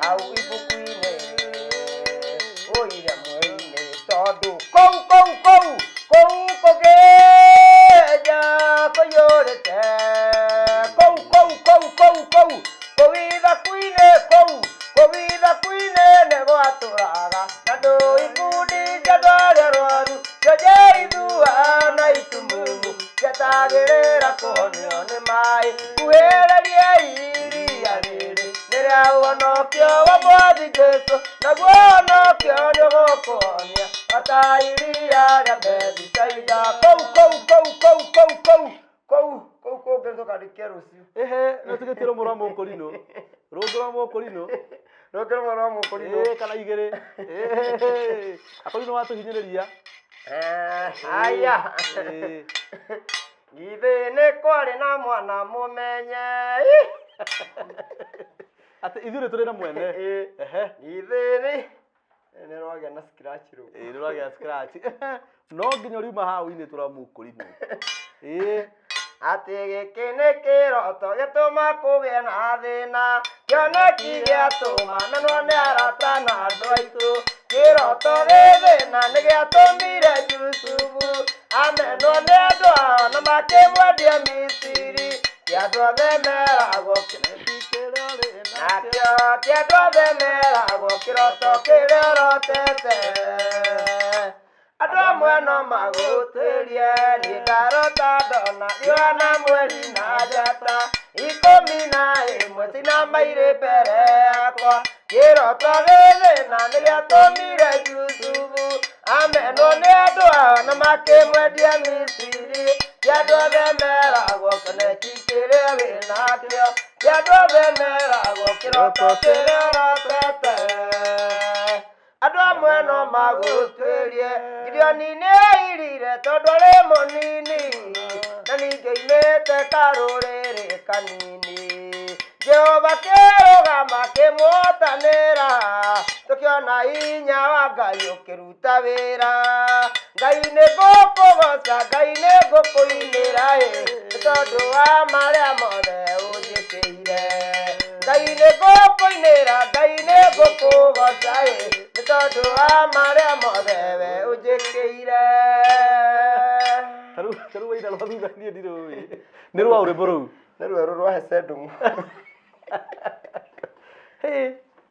hau ibuku-inĩ ũire mweri-inĩ tondũ kũu kũgĩnja kũiyũrĩte kũu ithaku-inĩ nĩ gwatũraga na ndũ ikundi cia andũ arĩa arwaru cionje ithuana itumumu ciatagĩrĩra kũhonio nĩ maĩ kuhĩrĩriai iria rĩrĩ nĩrĩa ũhonokio wa Mwathi Jesũ naguo ũhonokio nĩ ũgũkũhonia ota iria rĩa Bethisaida kũu kũngĩ tũkandĩkia rũciũ no tũgĩtie rũmũ rwa mũkũrinũ rũngũ rwa mũkũrinũ kana igĩrĩ akũrinũ watũhinyĩrĩria aya githĩ nĩ kwarĩ na mwana mũmenye atĩ ithuĩ tũrĩ na mwene githĩ nĩ rwagĩa na scratch rũu nĩ rwagĩa scratch no nginya riuma hau-inĩ tũramũkũrinũ atĩ gĩkĩ nĩ kĩroto gĩtũma kũgĩe na thĩna kĩoneki gĩatũma menwo nĩ arata na andũ aitũ kĩroto gĩ thĩna nĩ gĩatũmire Jusufu amenwo nĩ andũ ao na makĩmwendia Misiri ti andũ othe meragwo nakĩo ti andũ othe meragwo kĩroto kĩrĩa ũrotete andũ amwe no magũtĩrie niĩ ndarota ndona riũa na mweri na njata 11 cinamairĩ mbere yakwa kĩroto gĩ thĩna nĩ gĩatũmire Jusufu amenwo nĩ andũ ao na makĩmwendia Misiri ti andũ othe meragwo kĩoneki kĩrĩa wĩnakĩo ti andũ othe meragwo kĩroto kĩrĩa ũrotete andũ amwe no magũtĩrie Gideoni nĩairire tondũ arĩ mũnini na ningĩ oimĩte karũrĩrĩ kanini Jehova kĩrũgama kĩmũhotanĩra tũkĩona hinya wa Ngai ũkĩruta wĩra Ngai nĩ ngũkũgoca Ngai nĩ ngũkũinĩra tondũ wa marĩa mothe ũnjĩkĩire Ngai nĩ ngũkũinĩra Ngai nĩ ngũkũgoca tondũ wa marĩa mothe we ũnjĩkĩire tarũ waira rwa thutha niĩ ndirũĩ nĩ rwa ũrĩmbo rũu nĩ rwerũ rwa Hesendũng'ũ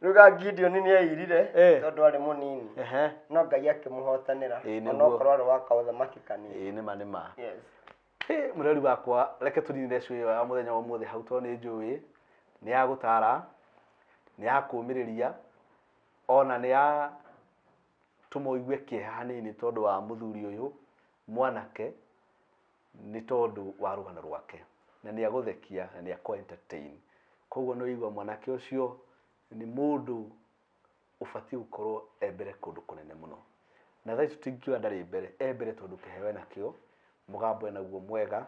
ruga Gideoni nĩairire tondũ arĩ mũnini no Ngai akĩmũhotanĩra onokorwo arĩ wa kaũthamaki kanini nĩma mũreri wakwa reke tũninire cũĩ wa mũthenya wa ũmũthĩ hau tondũ nĩ njũĩ nĩ ya gũtara nĩ ya kũũmĩrĩria ona nĩ ya tũma ũigue kĩeha hanini tondũ wa mũthuri ũyũ mwanake nĩ tondũ wa rũgano rwake na nĩ agũthekia na nĩ akũ entertain koguo nĩ ũigua mwanake ũcio nĩ mũndũ ũbatiĩ gũkorwo mbere kũndũ kũnene mũno na thaa ici tũtingiuga ndarĩ mbere mbere tondũ kĩheo enakĩo mũgambo enaguo mwega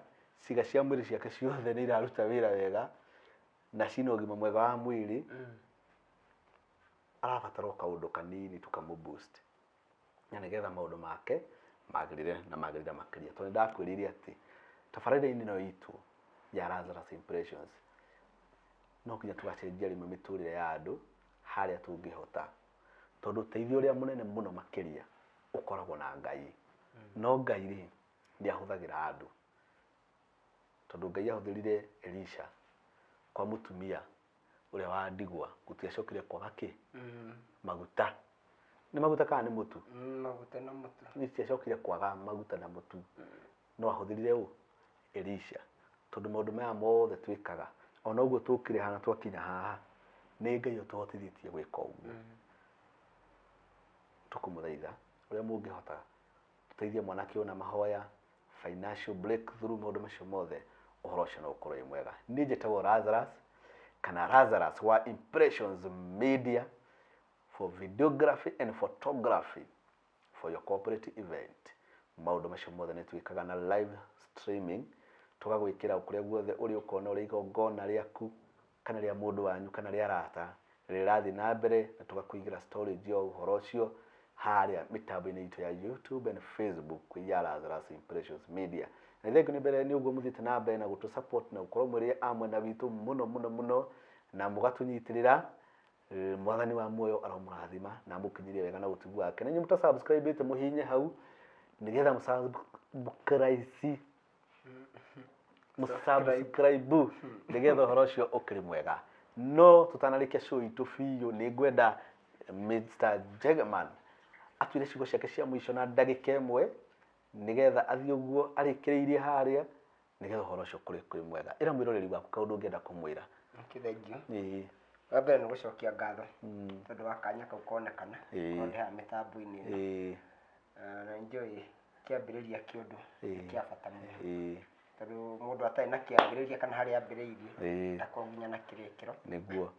ciĩga cia mwĩrĩ ciake ciothe nĩ iraruta wĩra wega na cina ũgima mwega wa mwĩrĩ arabatara kaũndũ kanini tũkamũ-boost na nĩgetha maũndũ make magĩrĩre na magĩrĩre makĩria tondũ ndakwĩrĩire atĩ tabarĩra-inĩ ĩno itũ ya Lazarus Impressions no nginya tũgacenjia rĩmwe mĩtũrĩre ya andũ harĩa tũngĩhota tondũ ũteithio ũrĩa mũnene mũno makĩria ũkoragwo na Ngai no Ngai rĩ nĩ ahũthagĩra andũ tondũ Ngai ahũthĩrire Elisha kwa mũtumia ũrĩa wa ndigwa gũtiacokire kwaga maguta nĩ maguta kana nĩ mũtu maguta na mũtu nĩciacokire kwaga maguta na mũtu no ahũthĩrire Elisha tondũ maũndũ maya mothe twĩkaga ona ũguo tũkire hana twakinya haha nĩ Ngai ũtũhotithĩtie gwĩka ũguo tũkũmũthaitha ũrĩa mũngĩhota tũteithie mwanake ũyũ na mahoya financial breakthrough maũndũ macio mothe ũhoro ũcio no ũkorwo wĩ mwega niĩ njĩtagwo Lazarus kana Lazarus wa Impressions Media for videography and photography for your corporate event maũndũ macio mothe nĩ twĩkaga na live streaming tũgagwĩkĩra kũrĩa guothe ũrĩ ũkona ũrĩ igongona rĩaku kana rĩa mũndũ wanyu kana rĩa arata rĩrathiĩ na mbere na tũgakũigĩra storage ya ũhoro ũcio harĩa mĩtambo-inĩ itũ ya YouTube and Facebook ya Lazarus Impressions Media na thengu ni mbere ni uguo muthite na mbere na gutu support na gukorwo mwiri amwe na witu muno na mugatunyitirira mwathani wa muoyo aromurathima na mukinyirie wega na utugu wake nenyu muta subscribe ite muhinye hau nigetha musubscribe nigetha horo cio ukiri mwega no tutanarikia show itu biu ni ngwenda Mr. Jagaman atwire ciugo ciake cia mwisho na ndagika imwe nigetha athii uguo arikiriirie haria nigetha horo cio kuri mwega ira mwiroreri waku kaundu ngenda kumwira thengio wabere ni gucokia ngatho tondu wa kanya kau konekana onde ha mitambo-ini na enjoy kiambiriria kiundu kia bata muno tondu mundu atari na kiambiriria kana hari ambiriirie ndakonginya na kirikiro niguo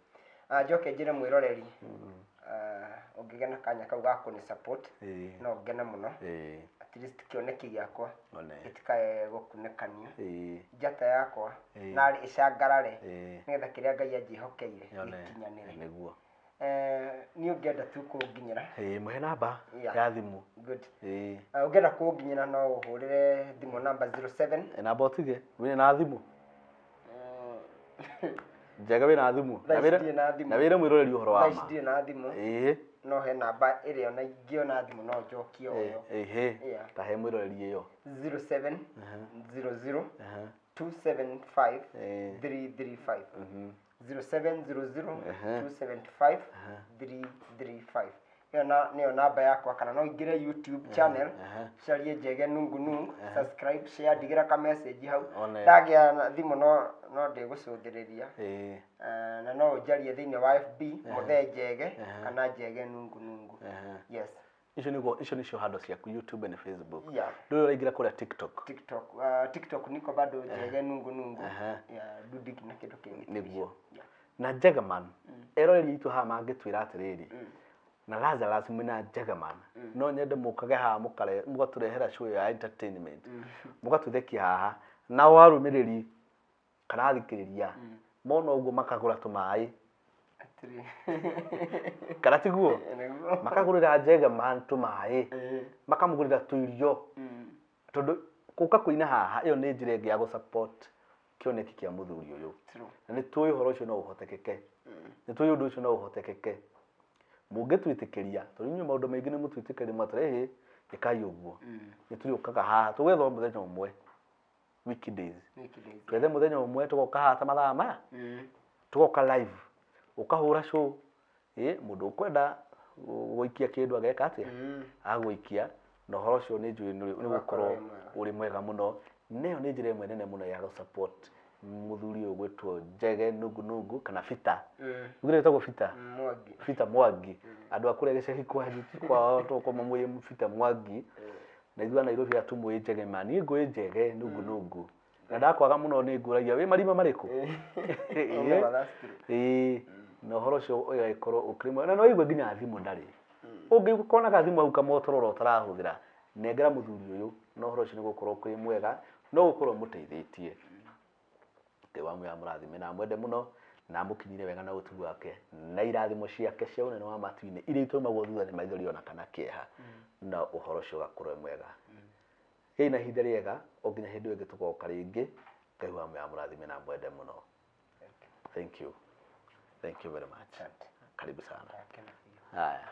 njoke njire mwiroreri ungigena kanya kau ga kuni support no ngena muno at least kioneki giakwa gitikae gukunekania njata yakwa nari icangarare nigetha kiria Ngai anjihokeire gikinyanire niguo ni ungenda tu kunginyira muhe namba ya thimu good ungenda kunginyira no uhurire thimu namba 07 namba otige wine na thimu Jaga wina thimu na wira mwiroreri uhoro wa ma ndie na thimu no he namba iria na ingiona thimu no njokio yo ta he mwiroreri iyo 07 00 275 335 0700 275 335 niyo namba yakwa kana no ingire YouTube channel carie Njege Nungu Nungu subscribe share digira ka message hau ndagia thimu no ndigucunthiriria na no njarie thiini wa FB Muthe Njege kana Njege Nungu Nungu yes icio nicio handle ciaku YouTube na Facebook ndio uraingira kuria TikTok niko bado Njege Nungu Nungu dudik na kindu kingi niguo na Jagaman eroreri itu ha mangitwira atiriri na Lazarus mwina Jagaman no nyende mukage ha mukare mugaturehera show ya entertainment mugatuthekia haha na warumiriri kana athikiriria mono uguo makagura tumai kana tiguo makagurira Jagaman tumai makamugurira tuirio tondu kuka kuina haha iyo ni njire ngi ya go support kioneki kia muthuri uyu na ni tuyi horo ucio no uhotekeke ni tuyi undu ucio no uhotekeke mungitwitikiria tondu maundu maingi ni mutwitikiria matrehe ikai uguo ni turi ukaga haha tugwetha muthenya umwe weekdays twethe muthenya umwe tugoka haha ta mathaa ma tugoka live ukahura show mundu ukwenda guikia kindu ageka atia agwikia no horo cio ni njui ni gukorwo uri mwega muno neyo ni njire mwe nene muno ya support muthuri uyu gwetwo Njege Nungu Nungu kana Fita ngire tagwo Fita Mwangi andu akure giceki kwa to kwa mamuye Fita Mwangi na ithua Nairobi atumwe Jagaman ni ngui Njege Nungu Nungu na ndakwaga muno ni nguragia wi marima mariku no horo cio ugaikoro ukrimo na no igwe nginya thimu ndari ungikona ka thimu au kamotororo utarahuthira nengera muthuri uyu no horo cio ni gukorwo kwi mwega no gukorwo muteithitie wa mwe amurathime na mwende muno na mukinyire wega na utugu wake na irathimo ciake cia unene wa matu-ini iria itumagwo thutha ni maithori ona kana kieha na uhoro cio gakorwo mwega ina hinda riega onginya hindu ingi tugoka ringi Ngai wa mwe amurathime na mwende muno thank you very much karibu sana haya